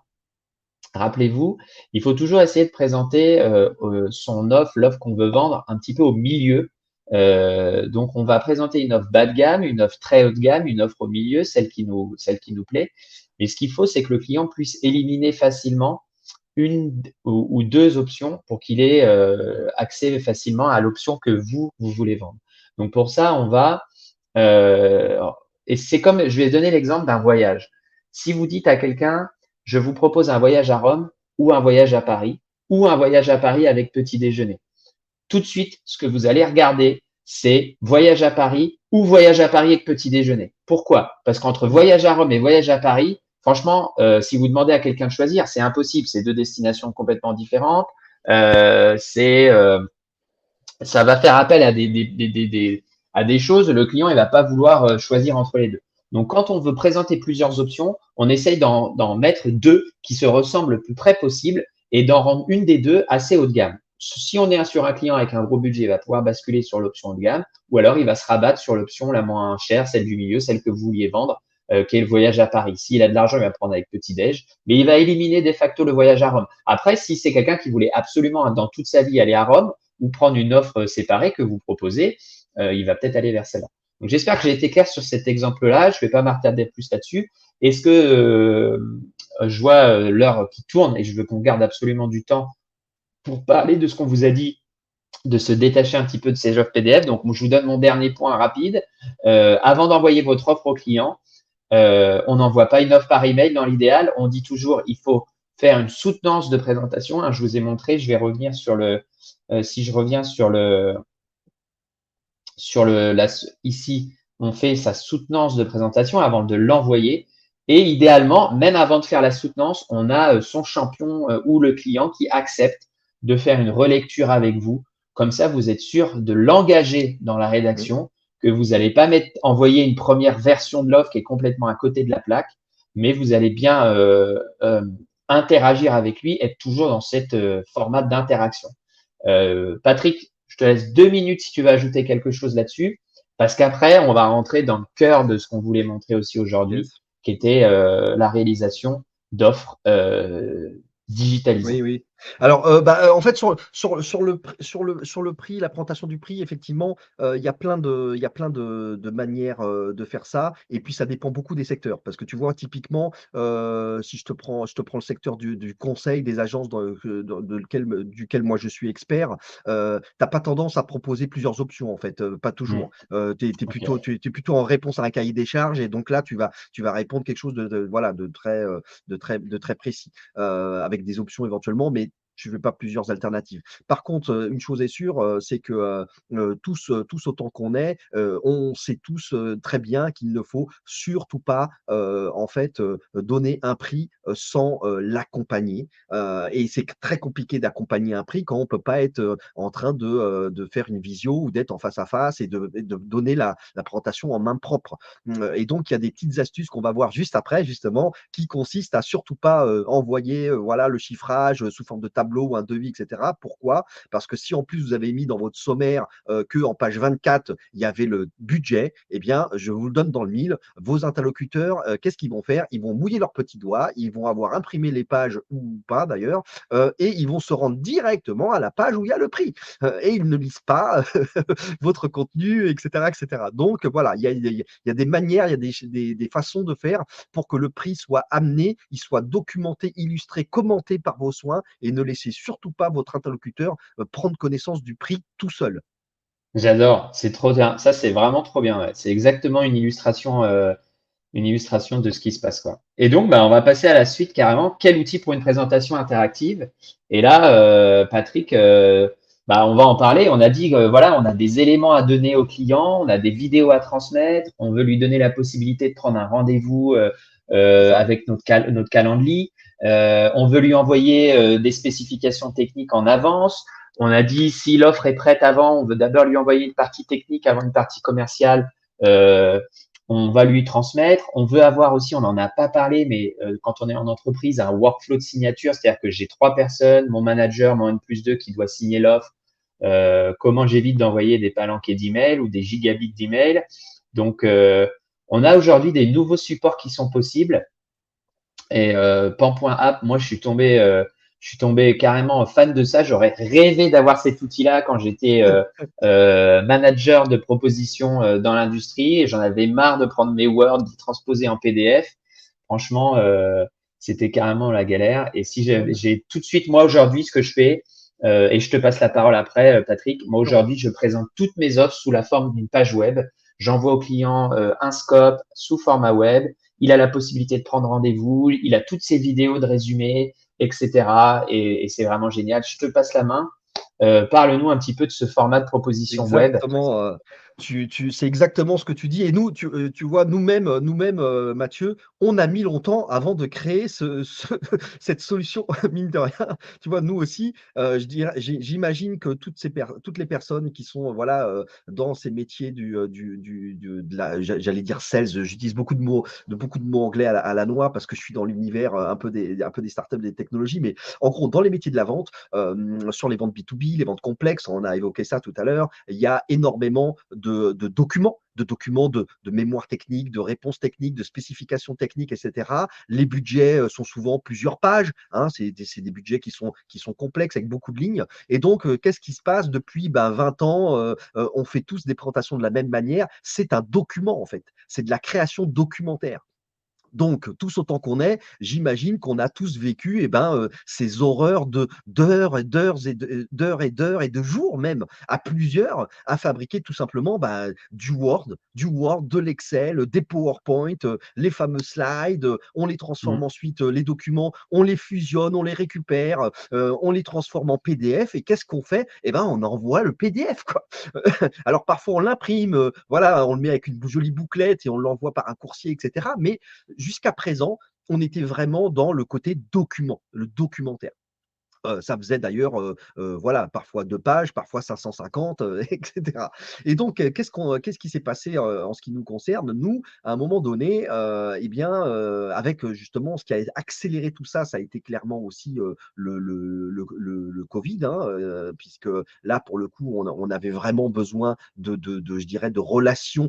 [SPEAKER 1] Rappelez-vous, il faut toujours essayer de présenter son offre, l'offre qu'on veut vendre, un petit peu au milieu. Donc, on va présenter une offre bas de gamme, une offre très haut de gamme, une offre au milieu, celle qui nous plaît. Mais ce qu'il faut, c'est que le client puisse éliminer facilement une ou deux options pour qu'il ait accès facilement à l'option que vous voulez vendre. Donc, pour ça, on va et c'est comme, je vais donner l'exemple d'un voyage. Si vous dites à quelqu'un, je vous propose un voyage à Rome ou un voyage à Paris ou un voyage à Paris avec petit déjeuner. Tout de suite, ce que vous allez regarder, c'est voyage à Paris ou voyage à Paris avec petit déjeuner. Pourquoi? Parce qu'entre voyage à Rome et voyage à Paris, franchement, si vous demandez à quelqu'un de choisir, c'est impossible. C'est deux destinations complètement différentes. Euh, c'est euh, Ça va faire appel à des choses, le client ne va pas vouloir choisir entre les deux. Donc, quand on veut présenter plusieurs options, on essaye d'en mettre deux qui se ressemblent le plus près possible et d'en rendre une des deux assez haut de gamme. Si on est sur un client avec un gros budget, il va pouvoir basculer sur l'option haut de gamme ou alors il va se rabattre sur l'option la moins chère, celle du milieu, celle que vous vouliez vendre, qui est le voyage à Paris. S'il a de l'argent, il va prendre avec petit-déj, mais il va éliminer de facto le voyage à Rome. Après, si c'est quelqu'un qui voulait absolument dans toute sa vie aller à Rome, ou prendre une offre séparée que vous proposez, il va peut-être aller vers celle-là. Donc j'espère que j'ai été clair sur cet exemple-là. Je ne vais pas m'attarder plus là-dessus. Est-ce que je vois l'heure qui tourne et je veux qu'on garde absolument du temps pour parler de ce qu'on vous a dit, de se détacher un petit peu de ces offres PDF. Donc je vous donne mon dernier point rapide. Avant d'envoyer votre offre au client, on n'envoie pas une offre par email dans l'idéal. On dit toujours il faut faire une soutenance de présentation. Je vous ai montré, je vais revenir si je reviens ici, on fait sa soutenance de présentation avant de l'envoyer. Et idéalement, même avant de faire la soutenance, on a son champion ou le client qui accepte de faire une relecture avec vous. Comme ça, vous êtes sûr de l'engager dans la
[SPEAKER 2] Mmh.
[SPEAKER 1] rédaction que vous n'allez pas envoyer une première version de l'offre qui est complètement à côté de la plaque, mais vous allez bien interagir avec lui, être toujours dans cette format d'interaction. Patrick, je te laisse 2 minutes si tu veux ajouter quelque chose là-dessus, parce qu'après, on va rentrer dans le cœur de ce qu'on voulait montrer aussi aujourd'hui,
[SPEAKER 2] Yes.
[SPEAKER 1] qui était la réalisation d'offres digitalisées.
[SPEAKER 2] Oui, oui. Alors, en fait, sur le prix, la présentation du prix, effectivement, il y a plein de manières, de faire ça et puis ça dépend beaucoup des secteurs. Parce que tu vois, typiquement, si je te prends le secteur du conseil, des agences de lequel duquel moi je suis expert, tu pas tendance à proposer plusieurs options, en fait, pas
[SPEAKER 1] Mm.
[SPEAKER 2] toujours. Tu
[SPEAKER 1] Ok.
[SPEAKER 2] plutôt tu plutôt en réponse à un cahier des charges et donc là, tu vas répondre quelque chose voilà, de très précis avec des options éventuellement, mais tu veux pas plusieurs alternatives. Par contre, une chose est sûre, c'est que, tous autant qu'on est, on sait tous, très bien qu'il ne faut surtout pas, en fait, donner un prix, sans, l'accompagner, et c'est très compliqué d'accompagner un prix quand on peut pas être, en train de faire une visio ou d'être en face à face et de donner la présentation en main propre. Et donc il y a des petites astuces qu'on va voir juste après justement, qui consistent à surtout pas, envoyer, voilà, le chiffrage, sous forme de tableau ou un devis et cetera. Pourquoi? Parce que si en plus vous avez mis dans votre sommaire, qu'en page 24, il y avait le budget, eh bien, je vous le donne dans le mille, vos interlocuteurs, qu'est-ce qu'ils vont faire? Ils vont mouiller leurs petits doigts, ils vont avoir imprimé les pages ou pas d'ailleurs, et ils vont se rendre directement à la page où il y a le prix, et ils ne lisent pas votre contenu et cetera et cetera. Donc voilà, il y a des manières, il y a des façons de faire pour que le prix soit amené, il soit documenté, illustré, commenté par vos soins et ne laissez surtout pas votre interlocuteur prendre connaissance du prix tout seul.
[SPEAKER 1] J'adore, c'est trop bien. Ça, c'est vraiment trop bien. Ouais. C'est exactement une illustration de ce qui se passe, quoi. Et donc, bah, on va passer à la suite carrément. Quel outil pour une présentation interactive? Et là, Patrick, bah, on va en parler. On a dit, voilà, on a des éléments à donner au client, on a des vidéos à transmettre, on veut lui donner la possibilité de prendre un rendez-vous
[SPEAKER 2] C'est ça.
[SPEAKER 1] avec notre calendrier. On veut lui envoyer des spécifications techniques en avance. On a dit, si l'offre est prête avant, on veut d'abord lui envoyer une partie technique avant une partie commerciale. Euh, on va lui transmettre. On veut avoir aussi, on n'en a pas parlé, mais quand on est en entreprise, un workflow de signature, c'est-à-dire que j'ai 3 personnes, mon manager, mon N+2 qui doit signer l'offre. Comment j'évite d'envoyer des palanquets d'emails ou des gigabits d'emails. Donc, on a aujourd'hui des nouveaux supports qui sont possibles. Et Pan.app, moi, je suis tombé carrément fan de ça. J'aurais rêvé d'avoir cet outil-là quand j'étais manager de propositions dans l'industrie et j'en avais marre de prendre mes Word, d'y transposer en PDF. Franchement, c'était carrément la galère. Et si j'ai tout de suite, moi aujourd'hui, ce que je fais, et je te passe la parole après, Patrick, moi
[SPEAKER 2] Sûr.
[SPEAKER 1] aujourd'hui, je présente toutes mes offres sous la forme d'une page web. J'envoie au client un scope sous format web. Il a la possibilité de prendre rendez-vous. Il a toutes ses vidéos de résumé, etc. Et c'est vraiment génial. Je te passe la main. Parle-nous un petit peu de ce format de proposition web.
[SPEAKER 2] Exactement, c'est exactement ce que tu dis et nous, tu vois, nous-mêmes, Mathieu, on a mis longtemps avant de créer cette solution, mine de rien. Tu vois, nous aussi, je dirais j'imagine que toutes les personnes qui sont, voilà, dans ces métiers de la j'allais dire sales, j'utilise beaucoup de mots anglais à la noix parce que je suis dans l'univers, un peu des startups, des technologies, mais en gros, dans les métiers de la vente, sur les ventes B2B, les ventes complexes, on a évoqué ça tout à l'heure, il y a énormément de documents, de mémoire technique, de réponses techniques, de spécifications techniques, etc. Les budgets sont souvent plusieurs pages, hein, c'est des budgets qui sont complexes avec beaucoup de lignes. Et donc, qu'est-ce qui se passe depuis 20 ans? On fait tous des présentations de la même manière. C'est un document, en fait. C'est de la création documentaire. Donc, tous autant qu'on est, j'imagine qu'on a tous vécu ces horreurs d'heures et d'heures et de jours même, à plusieurs, à fabriquer tout simplement du Word, de l'Excel, des PowerPoint, les fameux slides, on les transforme
[SPEAKER 1] Mm.
[SPEAKER 2] ensuite, les documents, on les fusionne, on les récupère, on les transforme en PDF et qu'est-ce qu'on fait? On envoie le PDF, quoi. Alors parfois on l'imprime, voilà, on le met avec une jolie bouclette et on l'envoie par un coursier et cetera, mais jusqu'à présent, on était vraiment dans le côté document, le documentaire. Ça faisait d'ailleurs, voilà, parfois 2 pages, parfois 550, et cetera. Et donc, qu'est-ce qui s'est passé, en ce qui nous concerne? Nous, à un moment donné, et bien, avec, justement ce qui a accéléré tout ça, ça a été clairement aussi, le covid, hein, puisque là, pour le coup, on avait vraiment besoin de je dirais de relations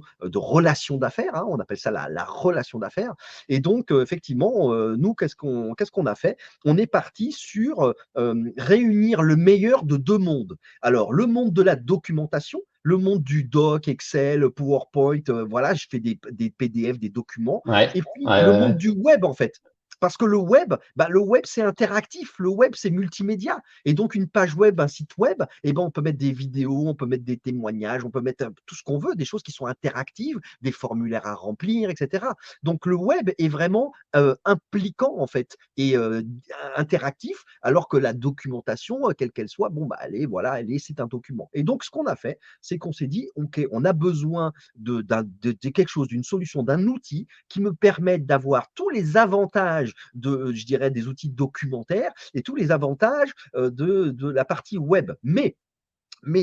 [SPEAKER 2] d'affaires, hein. On appelle ça la relation d'affaires. Et donc, effectivement, nous, qu'est-ce qu'on a fait? On est parti sur, réunir le meilleur de 2 mondes. Alors, le monde de la documentation, le monde du doc, Excel, PowerPoint, voilà, je fais des PDF, des documents,
[SPEAKER 1] Ouais,
[SPEAKER 2] et puis
[SPEAKER 1] ouais,
[SPEAKER 2] le
[SPEAKER 1] ouais,
[SPEAKER 2] monde
[SPEAKER 1] ouais.
[SPEAKER 2] du web, en fait. Parce que le web, c'est interactif, le web, c'est multimédia, et donc une page web, un site web, eh ben, on peut mettre des vidéos, on peut mettre des témoignages, on peut mettre, tout ce qu'on veut, des choses qui sont interactives, des formulaires à remplir, et cetera. Donc le web est vraiment, impliquant, en fait, et interactif, alors que la documentation, quelle qu'elle soit, bon, bah, c'est un document. Et donc, ce qu'on a fait, c'est qu'on s'est dit, OK, on a besoin de quelque chose, d'une solution, d'un outil qui me permette d'avoir tous les avantages je dirais, des outils documentaires et tous les avantages de la partie web. Mais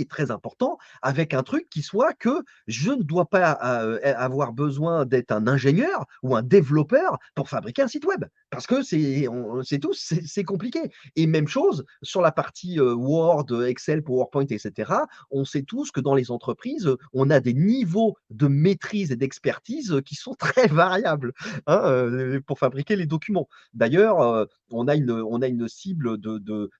[SPEAKER 2] très important, avec un truc qui soit que je ne dois pas avoir besoin d'être un ingénieur ou un développeur pour fabriquer un site web. Parce que c'est tout, c'est compliqué. Et même chose sur la partie Word, Excel, PowerPoint, etc. On sait tous que dans les entreprises, on a des niveaux de maîtrise et d'expertise qui sont très variables, hein, pour fabriquer les documents. D'ailleurs, on a une cible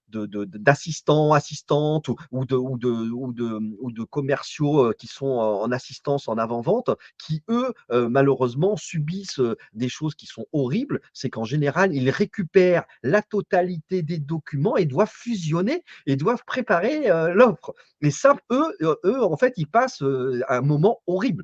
[SPEAKER 2] d'assistants, assistantes, ou de commerciaux qui sont en assistance, en avant-vente, qui eux, malheureusement, subissent des choses qui sont horribles. C'est qu'en général, ils récupèrent la totalité des documents et doivent fusionner et doivent préparer l'offre. Et ça, eux, en fait, ils passent un moment horrible.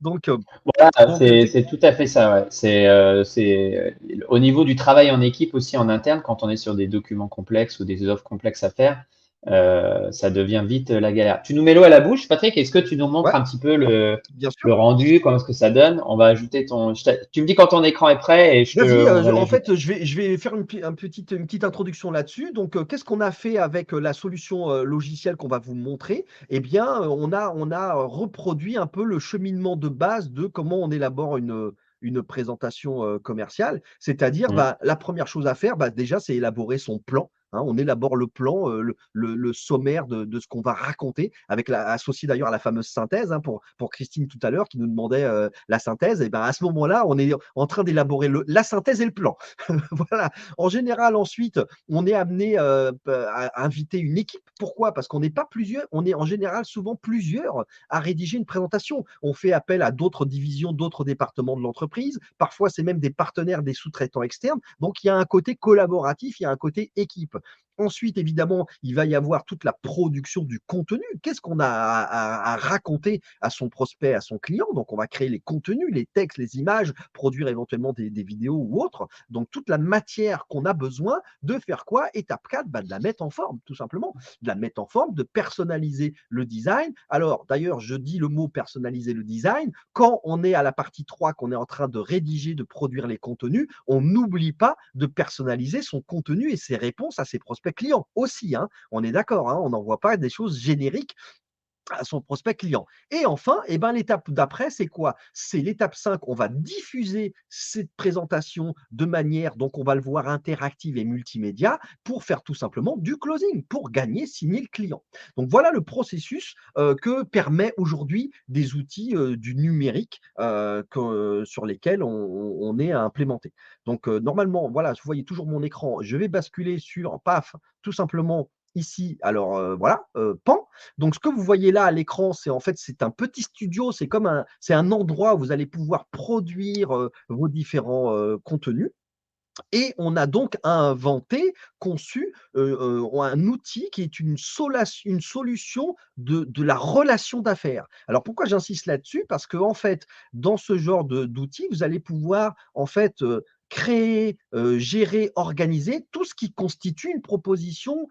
[SPEAKER 2] Donc,
[SPEAKER 1] Voilà,
[SPEAKER 2] donc
[SPEAKER 1] c'est tout à fait ça. Ouais. Au niveau du travail en équipe aussi en interne, quand on est sur des documents complexes ou des offres complexes à faire, ça devient vite la galère. Tu nous mets l'eau à la bouche, Patrick. Est-ce que tu nous montres
[SPEAKER 2] ouais,
[SPEAKER 1] un petit peu
[SPEAKER 2] bien sûr.
[SPEAKER 1] le rendu, comment est-ce que ça donne? On va ajouter tu me dis quand ton écran est prêt et
[SPEAKER 2] Vas-y,
[SPEAKER 1] on va
[SPEAKER 2] en
[SPEAKER 1] l'ajouter.
[SPEAKER 2] fait, je vais faire une petite introduction là-dessus. Donc, qu'est-ce qu'on a fait avec, la solution, logicielle qu'on va vous montrer? Eh bien, on a reproduit un peu le cheminement de base de comment on élabore une présentation, commerciale. C'est-à-dire,
[SPEAKER 1] Mm.
[SPEAKER 2] bah, la première chose à faire, bah, déjà, c'est élaborer son plan, hein. On élabore le plan, le sommaire de ce qu'on va raconter, avec associé d'ailleurs à la fameuse synthèse, hein, pour Christine tout à l'heure qui nous demandait, la synthèse. Et ben, à ce moment-là, on est en train d'élaborer la synthèse et le plan. Voilà. En général, ensuite, on est amené à inviter une équipe. Pourquoi? Parce qu'on n'est pas plusieurs, on est en général souvent plusieurs à rédiger une présentation. On fait appel à d'autres divisions, d'autres départements de l'entreprise. Parfois, c'est même des partenaires, des sous-traitants externes. Donc, il y a un côté collaboratif, il y a un côté équipe. Ensuite, évidemment, il va y avoir toute la production du contenu. Qu'est-ce qu'on a à raconter à son prospect, à son client? Donc, on va créer les contenus, les textes, les images, produire éventuellement des vidéos ou autres. Donc, toute la matière qu'on a besoin de faire quoi? Étape 4, bah, de la mettre en forme, tout simplement. De la mettre en forme, de personnaliser le design. Alors, d'ailleurs, je dis le mot personnaliser le design. Quand on est à la partie 3, qu'on est en train de rédiger, de produire les contenus, on n'oublie pas de personnaliser son contenu et ses réponses à ses prospects clients aussi, hein. On est d'accord, hein, on n'envoie pas des choses génériques à son prospect client. Et enfin, eh ben, l'étape d'après, c'est quoi? C'est l'étape 5. On va diffuser cette présentation de manière, donc on va le voir, interactive et multimédia, pour faire tout simplement du closing, pour gagner, signer le client. Donc voilà le processus que permet aujourd'hui des outils du numérique sur lesquels on est à implémenter. Donc normalement, voilà, vous voyez toujours mon écran. Je vais basculer sur, paf, tout simplement ici. Alors voilà, pan. Donc, ce que vous voyez là à l'écran, c'est un petit studio, c'est un endroit où vous allez pouvoir produire vos différents contenus. Et on a donc inventé, conçu un outil qui est une solution de la relation d'affaires. Alors pourquoi j'insiste là-dessus? Parce que en fait, dans ce genre d'outil, vous allez pouvoir en fait créer, gérer, organiser tout ce qui constitue une proposition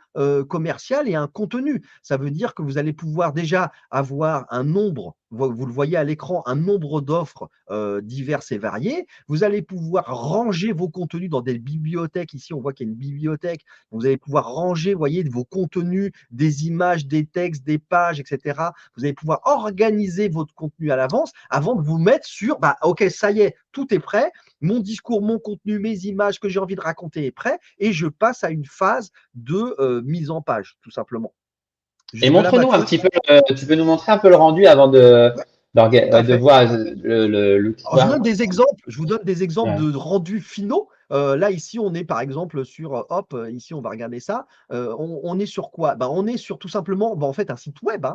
[SPEAKER 2] commerciale et un contenu. Ça veut dire que vous allez pouvoir déjà avoir un nombre vous le voyez à l'écran, un nombre d'offres diverses et variées. Vous allez pouvoir ranger vos contenus dans des bibliothèques. Ici, on voit qu'il y a une bibliothèque. Vous allez pouvoir ranger, vous voyez, vos contenus, des images, des textes, des pages, etc. Vous allez pouvoir organiser votre contenu à l'avance avant de vous mettre sur, bah, OK, ça y est, tout est prêt. Mon discours, mon contenu, mes images que j'ai envie de raconter est prêt et je passe à une phase de mise en page, tout simplement.
[SPEAKER 1] Et
[SPEAKER 2] Jusque-là,
[SPEAKER 1] montre-nous un
[SPEAKER 2] Mathieu?
[SPEAKER 1] petit peu, tu peux nous montrer un peu le rendu avant
[SPEAKER 2] Ouais, tout à
[SPEAKER 1] de
[SPEAKER 2] fait.
[SPEAKER 1] voir l'outil.
[SPEAKER 2] Alors, je vous donne des exemples
[SPEAKER 1] Ouais.
[SPEAKER 2] de rendus finaux. Là, ici, on est par exemple sur, hop, ici, on va regarder ça. On est sur quoi? Bah, on est sur tout simplement, bah, en fait, un site web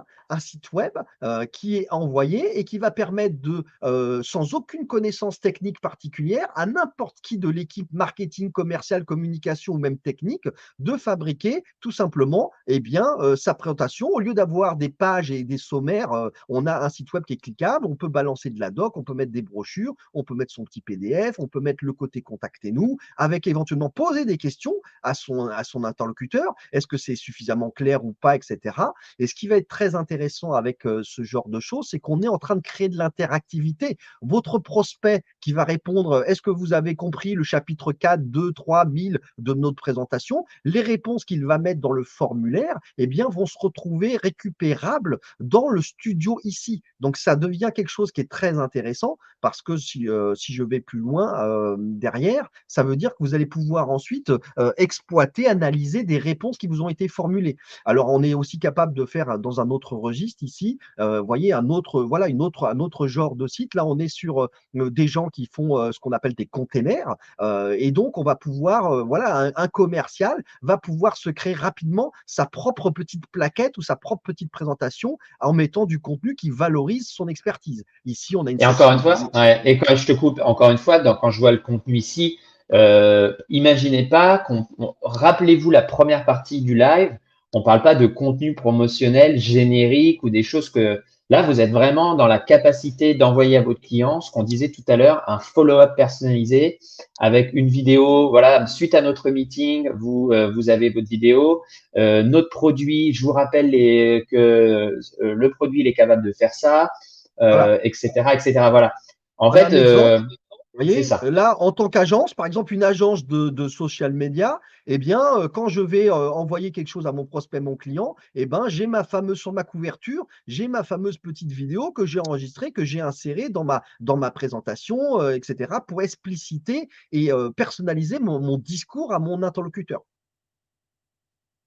[SPEAKER 2] qui est envoyé et qui va permettre de, sans aucune connaissance technique particulière, à n'importe qui de l'équipe marketing, commercial, communication ou même technique, de fabriquer tout simplement, eh bien, sa présentation. Au lieu d'avoir des pages et des sommaires, on a un site web qui est cliquable, on peut balancer de la doc, on peut mettre des brochures, on peut mettre son petit PDF, on peut mettre le côté contactez-nous, avec éventuellement poser des questions à son interlocuteur. Est-ce que c'est suffisamment clair ou pas, etc. Et ce qui va être très intéressant avec ce genre de choses, c'est qu'on est en train de créer de l'interactivité. Votre prospect qui va répondre, est-ce que vous avez compris le chapitre 4, 2, 3, 1000 de notre présentation? Les réponses qu'il va mettre dans le formulaire, eh bien, vont se retrouver récupérables dans le studio ici. Donc, ça devient quelque chose qui est très intéressant parce que si je vais plus loin derrière, ça veut dire que vous allez pouvoir ensuite exploiter, analyser des réponses qui vous ont été formulées. Alors, on est aussi capable de faire dans un autre registre ici, vous voyez, voilà, un autre genre de site. Là, on est sur des gens qui font ce qu'on appelle des containers. Et donc, on va pouvoir, voilà, un commercial va pouvoir se créer rapidement sa propre petite plaquette ou sa propre petite présentation en mettant du contenu qui valorise son expertise. Ici, on a une
[SPEAKER 1] Et encore
[SPEAKER 2] section
[SPEAKER 1] une
[SPEAKER 2] de
[SPEAKER 1] fois, ouais, et quand je te coupe, encore une fois, quand je vois le contenu ici, imaginez pas rappelez-vous la première partie du live, on parle pas de contenu promotionnel générique ou des choses que là, vous êtes vraiment dans la capacité d'envoyer à votre client ce qu'on disait tout à l'heure, un follow-up personnalisé avec une vidéo. Voilà, suite à notre meeting, vous avez votre vidéo. Notre produit, je vous rappelle que le produit il est capable de faire ça,
[SPEAKER 2] voilà.
[SPEAKER 1] etc., etc. Voilà. En
[SPEAKER 2] Voilà
[SPEAKER 1] fait,
[SPEAKER 2] un exemple. Vous
[SPEAKER 1] c'est
[SPEAKER 2] voyez,
[SPEAKER 1] ça.
[SPEAKER 2] là, en tant qu'agence, par exemple, une agence de social media, eh bien, quand je vais envoyer quelque chose à mon prospect, mon client, eh ben, j'ai ma fameuse, sur ma couverture, j'ai ma fameuse petite vidéo que j'ai enregistrée, que j'ai insérée dans ma présentation, etc., pour expliciter et personnaliser mon discours à mon interlocuteur.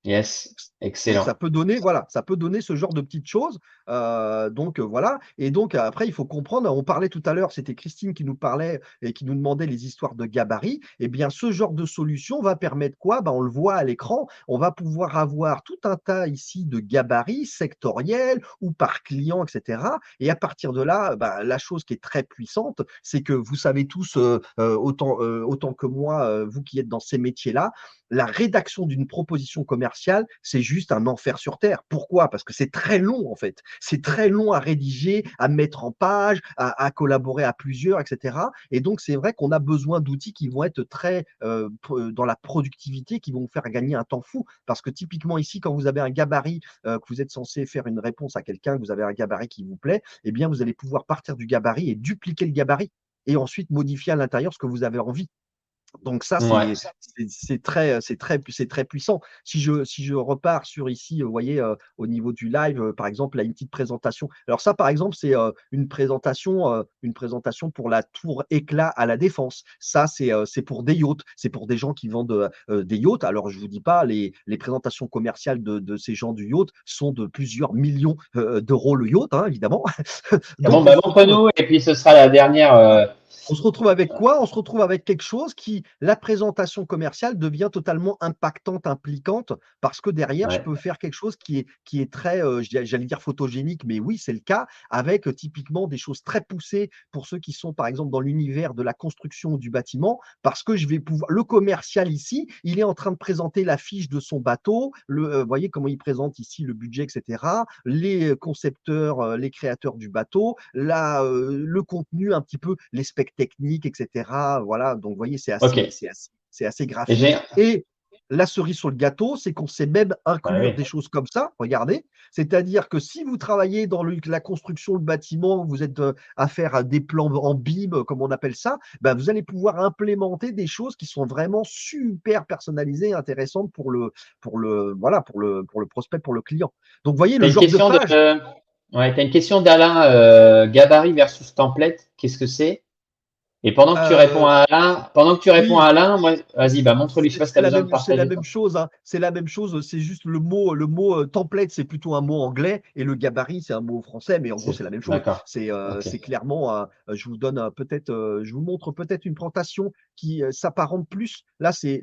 [SPEAKER 1] Yes,
[SPEAKER 2] Donc
[SPEAKER 1] excellent.
[SPEAKER 2] ça peut donner, voilà, ça peut donner ce genre de petites choses. Voilà. Et donc après, il faut comprendre, on parlait tout à l'heure, c'était Christine qui nous parlait et qui nous demandait les histoires de gabarits. Eh bien, ce genre de solution va permettre quoi? On le voit à l'écran, on va pouvoir avoir tout un tas ici de gabarits sectoriels ou par client, et cetera. Et à partir de là, la chose qui est très puissante, c'est que vous savez tous, autant que moi, vous qui êtes dans ces métiers-là, la rédaction d'une proposition commerciale, c'est juste un enfer sur terre. Pourquoi? Parce que c'est très long, en fait. C'est très long à rédiger, à mettre en page, à collaborer à plusieurs, et cetera. Et donc, c'est vrai qu'on a besoin d'outils qui vont être très dans la productivité, qui vont vous faire gagner un temps fou. Parce que typiquement ici, quand vous avez un gabarit, que vous êtes censé faire une réponse à quelqu'un, que vous avez un gabarit qui vous plaît, eh bien, vous allez pouvoir partir du gabarit et dupliquer le gabarit et ensuite modifier à l'intérieur ce que vous avez envie. Donc ça,
[SPEAKER 1] Ouais.
[SPEAKER 2] c'est très puissant. Si je repars sur ici, vous voyez, au niveau du live, par exemple, là, une petite présentation. Alors ça, par exemple, c'est, une présentation pour la tour Éclat à La Défense. Ça, c'est pour des yachts, c'est pour des gens qui vendent, des yachts. Alors je vous dis pas, les présentations commerciales de ces gens du yacht sont de plusieurs millions, d'euros le yacht, hein, évidemment.
[SPEAKER 1] Ah bon,
[SPEAKER 2] Donc on
[SPEAKER 1] bah,
[SPEAKER 2] se retrouve
[SPEAKER 1] montre-nous et puis ce sera la dernière.
[SPEAKER 2] on se retrouve avec quoi? On se retrouve avec quelque chose qui, la présentation commerciale devient totalement impactante, impliquante, parce que derrière, je
[SPEAKER 1] Ouais.
[SPEAKER 2] peux faire quelque chose qui est très, j'allais dire photogénique, mais oui, c'est le cas, avec typiquement des choses très poussées pour ceux qui sont, par exemple, dans l'univers de la construction ou du bâtiment, parce que je vais pouvoir le commercial ici, il est en train de présenter la fiche de son bateau, vous voyez comment il présente ici le budget, et cetera, les concepteurs, les créateurs du bateau, le contenu un petit peu, les specs techniques, et cetera. Voilà, donc vous voyez,
[SPEAKER 1] Ok.
[SPEAKER 2] c'est assez
[SPEAKER 1] Et
[SPEAKER 2] graphique et la cerise sur le gâteau, c'est qu'on sait même
[SPEAKER 1] Bah
[SPEAKER 2] inclure
[SPEAKER 1] oui.
[SPEAKER 2] des choses comme ça. Regardez, c'est-à-dire que si vous travaillez dans la construction de bâtiments, vous êtes à faire des plans en BIM, comme on appelle ça, ben, vous allez pouvoir implémenter des choses qui sont vraiment super personnalisées et intéressantes voilà, pour le prospect, pour le client. Donc, vous voyez
[SPEAKER 1] T'as
[SPEAKER 2] le
[SPEAKER 1] une
[SPEAKER 2] genre de
[SPEAKER 1] question de,
[SPEAKER 2] page.
[SPEAKER 1] ouais, t'as une question d'Alain, gabarit versus template. Qu'est-ce que c'est? Et
[SPEAKER 2] Euh,
[SPEAKER 1] pendant que tu réponds à
[SPEAKER 2] oui,
[SPEAKER 1] Alain, moi, vas-y, bah montre-lui. Je sais pas si tu as besoin de
[SPEAKER 2] c'est la
[SPEAKER 1] partager
[SPEAKER 2] même
[SPEAKER 1] ton.
[SPEAKER 2] chose, hein. C'est la même chose. C'est juste le mot template, c'est plutôt un mot anglais et le gabarit, c'est un mot français, mais en gros, c'est la même chose.
[SPEAKER 1] D'accord. Ok.
[SPEAKER 2] C'est clairement, je vous donne peut-être, je vous montre peut-être une présentation qui s'apparente plus. Là, c'est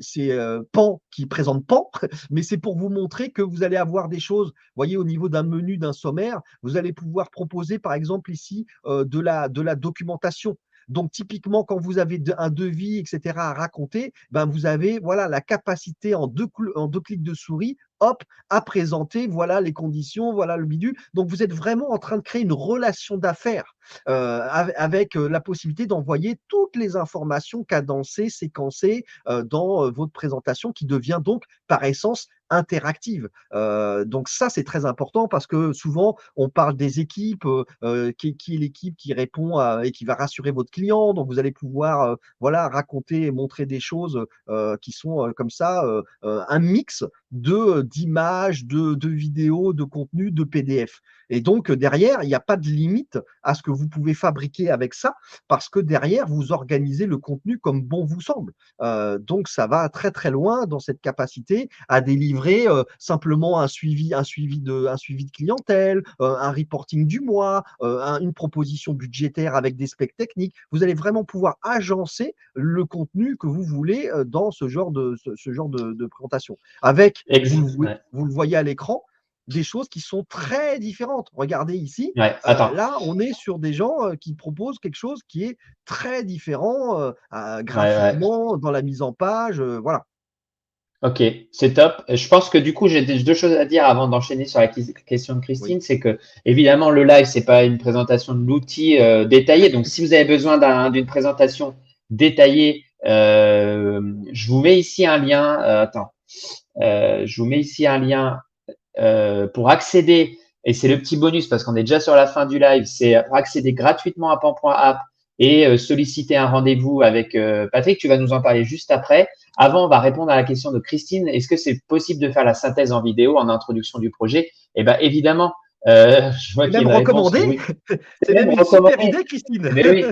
[SPEAKER 2] Pan qui présente Pan, mais c'est pour vous montrer que vous allez avoir des choses. Vous voyez, au niveau d'un menu, d'un sommaire, vous allez pouvoir proposer, par exemple, ici, de la documentation. Donc, typiquement, quand vous avez un devis, etc., à raconter, ben, vous avez voilà, la capacité en deux clics de souris, hop, à présenter, voilà les conditions, voilà le bidule. Donc, vous êtes vraiment en train de créer une relation d'affaires avec la possibilité d'envoyer toutes les informations cadencées, séquencées dans votre présentation qui devient donc par essence interactive. Donc ça, c'est très important parce que souvent, on parle des équipes, qui est l'équipe qui répond et qui va rassurer votre client. Donc, vous allez pouvoir voilà, raconter et montrer des choses qui sont comme ça, un mix d'images, de vidéos, de contenus, de PDF. Et donc, derrière, il n'y a pas de limite à ce que vous pouvez fabriquer avec ça parce que derrière, vous organisez le contenu comme bon vous semble. Donc, ça va très, très loin dans cette capacité à délivrer simplement un suivi de clientèle, un reporting du mois, une proposition budgétaire avec des specs techniques. Vous allez vraiment pouvoir agencer le contenu que vous voulez dans ce genre de présentation. Avec,
[SPEAKER 1] Ouais.
[SPEAKER 2] vous le voyez à l'écran, des choses qui sont très différentes. Regardez ici,
[SPEAKER 1] Ouais. Attends.
[SPEAKER 2] là, on est sur des gens qui proposent quelque chose qui est très différent
[SPEAKER 1] Ouais, ouais.
[SPEAKER 2] graphiquement, dans la mise en page. Voilà.
[SPEAKER 1] Ok, c'est top. Je pense que du coup, j'ai deux choses à dire avant d'enchaîner sur la question de
[SPEAKER 2] Oui.
[SPEAKER 1] Christine. C'est que, évidemment, le live, c'est pas une présentation de l'outil détaillée. Donc, si vous avez besoin d'une présentation détaillée, je vous mets ici un lien. Attends, je vous mets ici un lien pour accéder. Et c'est le petit bonus parce qu'on est déjà sur la fin du live. C'est pour accéder gratuitement à pan.app et solliciter un rendez-vous avec Patrick. Tu vas nous en parler juste après. Avant, on va répondre à la question de Christine. Est-ce que c'est possible de faire la synthèse en vidéo en introduction du projet? Eh bien, évidemment, je vois
[SPEAKER 2] C'est
[SPEAKER 1] qu'il y
[SPEAKER 2] même
[SPEAKER 1] a une réponse que
[SPEAKER 2] recommandé.
[SPEAKER 1] oui. C'est
[SPEAKER 2] C'est
[SPEAKER 1] même
[SPEAKER 2] même une super
[SPEAKER 1] recommandé.
[SPEAKER 2] idée, Christine.
[SPEAKER 1] Mais oui.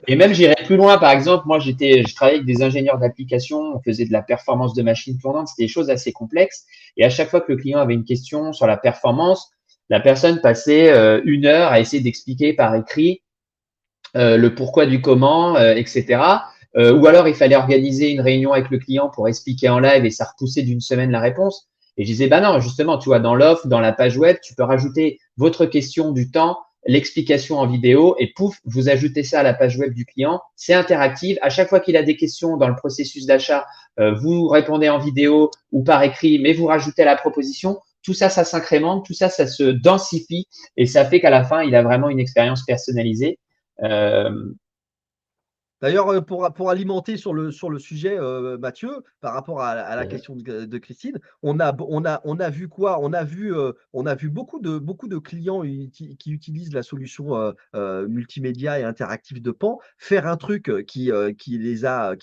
[SPEAKER 1] Et même, j'irais plus loin. Par exemple, moi, je travaillais avec des ingénieurs d'application. On faisait de la performance de machines tournantes. C'était des choses assez complexes. Et à chaque fois que le client avait une question sur la performance, la personne passait 1 heure à essayer d'expliquer par écrit le pourquoi du comment, etc. Ou alors il fallait organiser une réunion avec le client pour expliquer en live et ça repoussait d'une semaine la réponse. Et je disais, bah non, justement, tu vois, dans l'offre, dans la page web, tu peux rajouter votre question du temps, l'explication en vidéo et pouf, vous ajoutez ça à la page web du client. C'est interactif. À chaque fois qu'il a des questions dans le processus d'achat, vous répondez en vidéo ou par écrit, mais vous rajoutez la proposition. Tout ça, ça s'incrémente, tout ça, ça se densifie et ça fait qu'à la fin, il a vraiment une expérience personnalisée. Euh,
[SPEAKER 2] D'ailleurs, pour alimenter sur le sujet, Mathieu, par rapport à la question de Christine, on a vu quoi? On a vu beaucoup de clients qui utilisent la solution, multimédia et interactive de Pan, faire un truc, qui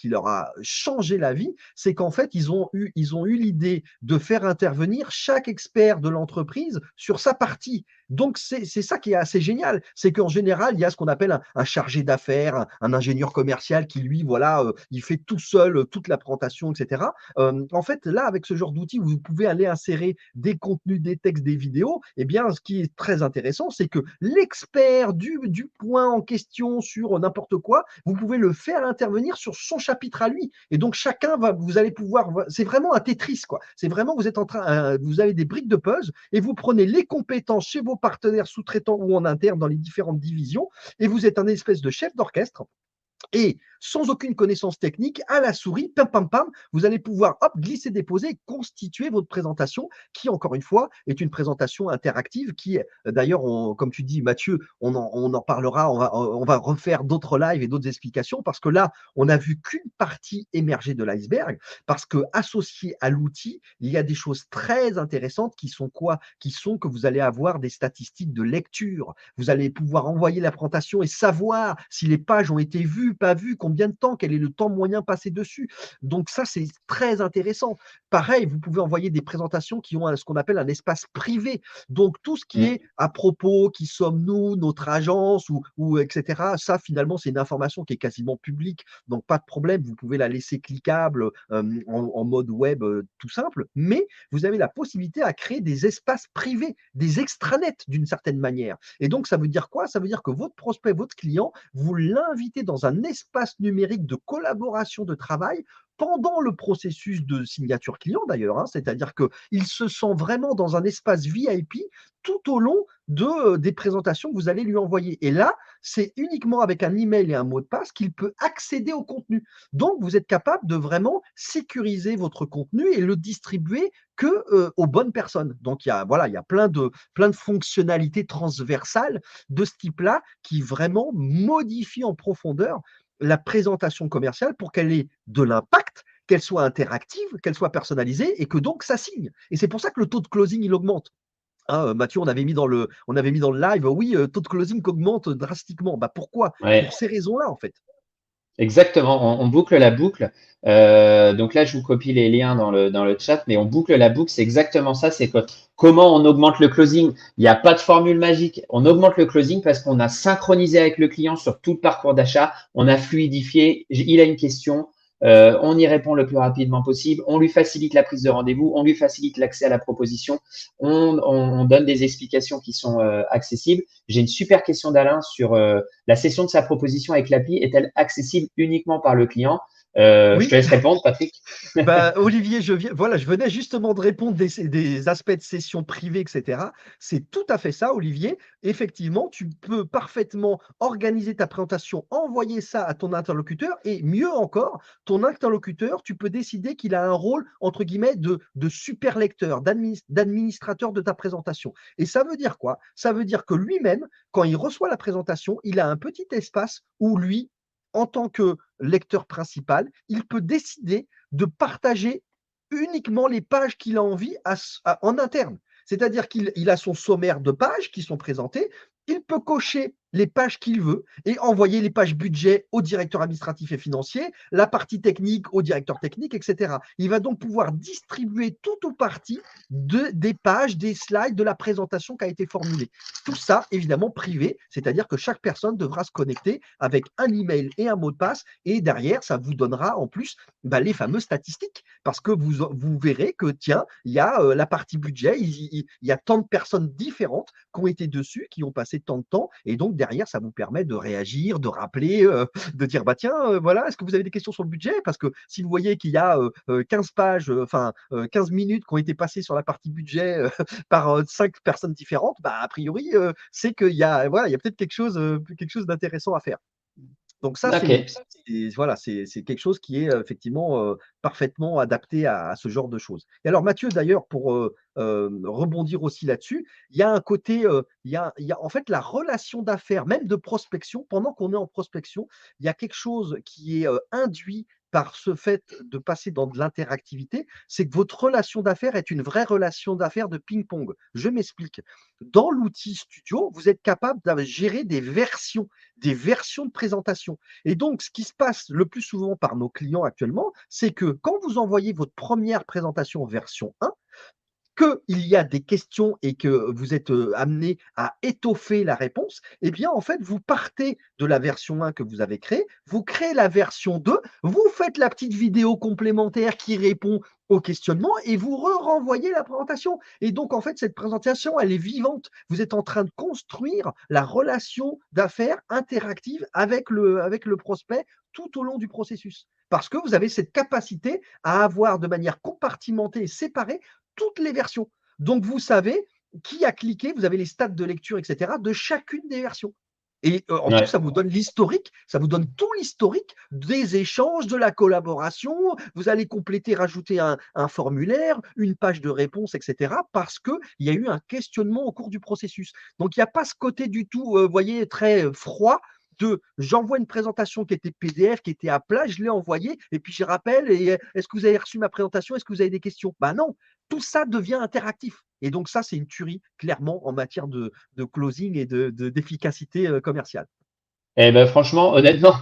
[SPEAKER 2] leur a changé la vie. C'est qu'en fait, ils ont eu l'idée de faire intervenir chaque expert de l'entreprise sur sa partie. Donc c'est ça qui est assez génial, c'est qu'en général, il y a ce qu'on appelle un chargé d'affaires, un ingénieur commercial qui lui, voilà, il fait tout seul toute la présentation, etc. En fait, là, avec ce genre d'outil, vous pouvez aller insérer des contenus, des textes, des vidéos. Eh bien, ce qui est très intéressant, c'est que l'expert du point en question sur n'importe quoi, vous pouvez le faire intervenir sur son chapitre à lui. Et donc, vous allez pouvoir, c'est vraiment un Tetris, quoi. C'est vraiment, vous êtes en train, vous avez des briques de puzzle et vous prenez les compétences chez vos partenaires sous-traitants ou en interne dans les différentes divisions et vous êtes un espèce de chef d'orchestre Et sans aucune connaissance technique, à la souris, pam, pam, pam, vous allez pouvoir hop, glisser, déposer, constituer votre présentation qui, encore une fois, est une présentation interactive qui, d'ailleurs, comme tu dis, Mathieu, on en parlera, on va refaire d'autres lives et d'autres explications parce que là, on n'a vu qu'une partie émergée de l'iceberg parce que associé à l'outil, il y a des choses très intéressantes qui sont quoi? Qui sont que vous allez avoir des statistiques de lecture. Vous allez pouvoir envoyer la présentation et savoir si les pages ont été vues, pas vues, combien de temps, quel est le temps moyen passé dessus. Donc ça, c'est très intéressant. Pareil, vous pouvez envoyer des présentations qui ont ce qu'on appelle un espace privé. Donc tout ce qui est
[SPEAKER 1] Mm.
[SPEAKER 2] à propos, qui sommes-nous, notre agence ou etc. Ça, finalement, c'est une information qui est quasiment publique. Donc pas de problème, vous pouvez la laisser cliquable en mode web tout simple. Mais vous avez la possibilité à créer des espaces privés, des extranets d'une certaine manière. Et donc, ça veut dire quoi? Ça veut dire que votre prospect, votre client, vous l'invitez dans un espace numérique de collaboration de travail pendant le processus de signature client d'ailleurs, hein, c'est-à-dire qu'il se sent vraiment dans un espace VIP tout au long des présentations que vous allez lui envoyer. Et là, c'est uniquement avec un email et un mot de passe qu'il peut accéder au contenu. Donc, vous êtes capable de vraiment sécuriser votre contenu et le distribuer que aux bonnes personnes. Donc, il y a plein de fonctionnalités transversales de ce type-là qui vraiment modifient en profondeur la présentation commerciale pour qu'elle ait de l'impact, qu'elle soit interactive, qu'elle soit personnalisée et que donc ça signe. Et c'est pour ça que le taux de closing, il augmente. Hein, Mathieu, on avait mis dans le live, oui, taux de closing qui augmente drastiquement. Bah, pourquoi?
[SPEAKER 1] Ouais.
[SPEAKER 2] Pour ces raisons-là, en fait.
[SPEAKER 1] Exactement, on boucle la boucle. Donc là, je vous copie les liens dans le chat, mais on boucle la boucle, c'est exactement ça. C'est que comment on augmente le closing? Il n'y a pas de formule magique. On augmente le closing parce qu'on a synchronisé avec le client sur tout le parcours d'achat. On a fluidifié. Il a une question. On y répond le plus rapidement possible. On lui facilite la prise de rendez-vous. On lui facilite l'accès à la proposition. On donne des explications qui sont accessibles. J'ai une super question d'Alain sur la session de sa proposition avec l'appli est-elle accessible uniquement par le client? Je te
[SPEAKER 2] Oui,
[SPEAKER 1] laisse répondre, Patrick.
[SPEAKER 2] bah, Olivier, je venais justement de répondre des aspects de session privée, etc. C'est tout à fait ça, Olivier. Effectivement, tu peux parfaitement organiser ta présentation, envoyer ça à ton interlocuteur et mieux encore, ton interlocuteur, tu peux décider qu'il a un rôle, entre guillemets, de super lecteur, d'administrateur de ta présentation. Et ça veut dire quoi? Ça veut dire que lui-même, quand il reçoit la présentation, il a un petit espace où lui, en tant que lecteur principal, il peut décider de partager uniquement les pages qu'il a envie en interne. C'est-à-dire qu'il a son sommaire de pages qui sont présentées, il peut cocher les pages qu'il veut et envoyer les pages budget au directeur administratif et financier, la partie technique au directeur technique, etc. Il va donc pouvoir distribuer tout ou partie des pages, des slides, de la présentation qui a été formulée. Tout ça, évidemment, privé, c'est-à-dire que chaque personne devra se connecter avec un email et un mot de passe et derrière, ça vous donnera en plus les fameuses statistiques parce que vous verrez que, tiens, il y a la partie budget, il y a tant de personnes différentes qui ont été dessus, qui ont passé tant de temps et donc derrière, ça vous permet de réagir, de rappeler, de dire, bah tiens, voilà, est-ce que vous avez des questions sur le budget? Parce que si vous voyez qu'il y a 15 pages, 15 minutes qui ont été passées sur la partie budget par 5 personnes différentes, bah, a priori, c'est qu'il y a, voilà, il y a peut-être quelque chose d'intéressant à faire. Donc ça,
[SPEAKER 1] Ok.
[SPEAKER 2] voilà, c'est quelque chose qui est effectivement parfaitement adapté à ce genre de choses. Et alors Mathieu, d'ailleurs, pour rebondir aussi là-dessus, il y a un côté, il y a en fait la relation d'affaires, même de prospection, pendant qu'on est en prospection, il y a quelque chose qui est induit par ce fait de passer dans de l'interactivité, c'est que votre relation d'affaires est une vraie relation d'affaires de ping-pong. Je m'explique. Dans l'outil studio, vous êtes capable de gérer des versions de présentation. Et donc, ce qui se passe le plus souvent par nos clients actuellement, c'est que quand vous envoyez votre première présentation version 1, qu'il y a des questions et que vous êtes amené à étoffer la réponse, eh bien, en fait, vous partez de la version 1 que vous avez créée, vous créez la version 2, vous faites la petite vidéo complémentaire qui répond au questionnement et vous renvoyez la présentation. Et donc, en fait, cette présentation, elle est vivante. Vous êtes en train de construire la relation d'affaires interactive avec le prospect tout au long du processus. Parce que vous avez cette capacité à avoir de manière compartimentée et séparée toutes les versions. Donc, vous savez qui a cliqué, vous avez les stats de lecture, etc., de chacune des versions. Et en plus,
[SPEAKER 1] Ouais.
[SPEAKER 2] ça vous donne l'historique, ça vous donne tout l'historique des échanges, de la collaboration. Vous allez compléter, rajouter un formulaire, une page de réponse, et cetera, parce qu'il y a eu un questionnement au cours du processus. Donc, il n'y a pas ce côté du tout, vous voyez, très froid de j'envoie une présentation qui était PDF, qui était à plat, je l'ai envoyée, et puis je rappelle, et est-ce que vous avez reçu ma présentation? Est-ce que vous avez des questions? Ben non, tout ça devient interactif. Et donc ça, c'est une tuerie, clairement, en matière de closing et d'efficacité commerciale.
[SPEAKER 1] Eh ben, franchement, honnêtement,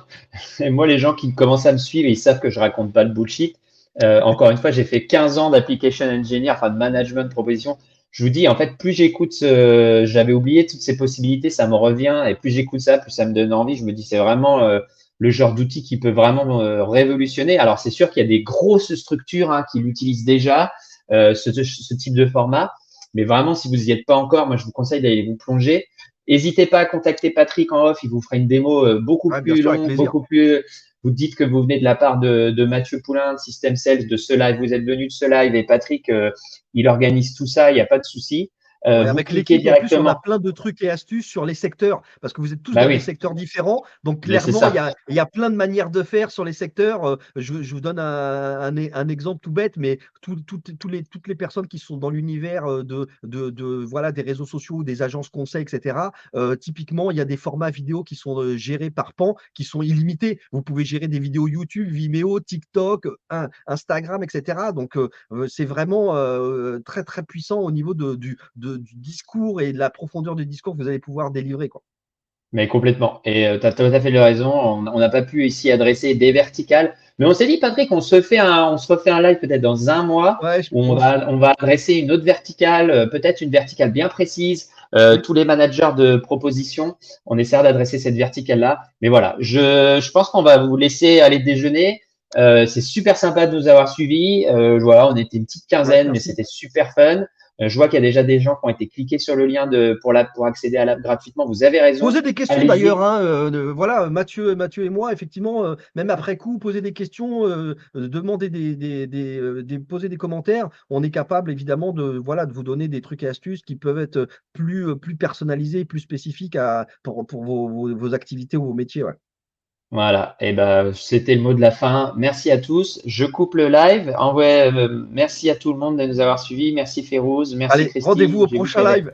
[SPEAKER 1] moi, les gens qui commencent à me suivre, ils savent que je raconte pas de bullshit. Encore une fois, j'ai fait 15 ans d'application engineer, enfin de management de proposition. Je vous dis, en fait, plus j'écoute, j'avais oublié toutes ces possibilités, ça me revient, et plus j'écoute ça, plus ça me donne envie. Je me dis, c'est vraiment le genre d'outil qui peut vraiment révolutionner. Alors, c'est sûr qu'il y a des grosses structures hein, qui l'utilisent déjà, ce type de format. Mais vraiment, si vous n'y êtes pas encore, moi, je vous conseille d'aller vous plonger. N'hésitez pas à contacter Patrick en off, il vous fera une démo beaucoup
[SPEAKER 2] Ouais, bien
[SPEAKER 1] plus
[SPEAKER 2] sûr, avec
[SPEAKER 1] longue,
[SPEAKER 2] plaisir.
[SPEAKER 1] beaucoup plus. Vous dites que vous venez de la part de Mathieu Poulain, de System Sales, de ce live, vous êtes venu de ce live et Patrick, il organise tout ça, il n'y a pas de souci.
[SPEAKER 2] Ouais,
[SPEAKER 1] Vous
[SPEAKER 2] avec
[SPEAKER 1] cliquez
[SPEAKER 2] l'équipe, en plus, on a
[SPEAKER 1] directement.
[SPEAKER 2] plein de trucs et astuces sur les secteurs, parce que vous êtes tous
[SPEAKER 1] Bah
[SPEAKER 2] dans des
[SPEAKER 1] oui,
[SPEAKER 2] secteurs différents. Donc,
[SPEAKER 1] mais c'est
[SPEAKER 2] clairement,
[SPEAKER 1] ça.
[SPEAKER 2] il y a plein de manières de faire sur les secteurs. Je vous donne un exemple tout bête, mais toutes les personnes qui sont dans l'univers voilà, des réseaux sociaux, des agences conseils, etc., typiquement, il y a des formats vidéo qui sont gérés par pan, qui sont illimités. Vous pouvez gérer des vidéos YouTube, Vimeo, TikTok, Instagram, etc. Donc, c'est vraiment très, très puissant au niveau du discours et de la profondeur du discours que vous allez pouvoir délivrer, quoi.
[SPEAKER 1] Mais complètement. Et tu as tout à fait le raison. On n'a pas pu ici adresser des verticales. Mais on s'est dit, Patrick, on se refait un live peut-être dans un mois
[SPEAKER 2] Ouais, je
[SPEAKER 1] où
[SPEAKER 2] pense.
[SPEAKER 1] on va adresser une autre verticale, peut-être une verticale bien précise.
[SPEAKER 2] Mm.
[SPEAKER 1] Tous les managers de proposition, on essaiera d'adresser cette verticale-là. Mais voilà, je pense qu'on va vous laisser aller déjeuner. C'est super sympa de nous avoir suivis. Voilà, on était une petite
[SPEAKER 2] Ouais,
[SPEAKER 1] quinzaine, mais
[SPEAKER 2] merci.
[SPEAKER 1] c'était super fun. Je vois qu'il y a déjà des gens qui ont été cliqués sur le lien pour accéder à l'app gratuitement. Vous avez raison.
[SPEAKER 2] Poser des questions d'ailleurs,
[SPEAKER 1] Allez-y.
[SPEAKER 2] hein, voilà, Mathieu et moi, effectivement, même après coup, poser des questions, demander poser des commentaires. On est capable évidemment voilà, de vous donner des trucs et astuces qui peuvent être plus personnalisés, plus spécifiques pour vos activités ou vos métiers. Ouais.
[SPEAKER 1] Voilà. Et ben, c'était le mot de la fin. Merci à tous. Je coupe le live. Merci à tout le monde de nous avoir suivis. Merci Férouz. Merci
[SPEAKER 2] Allez, rendez-vous
[SPEAKER 1] Christy.
[SPEAKER 2] au
[SPEAKER 1] J'ai vu
[SPEAKER 2] prochain
[SPEAKER 1] qu'il y avait
[SPEAKER 2] live.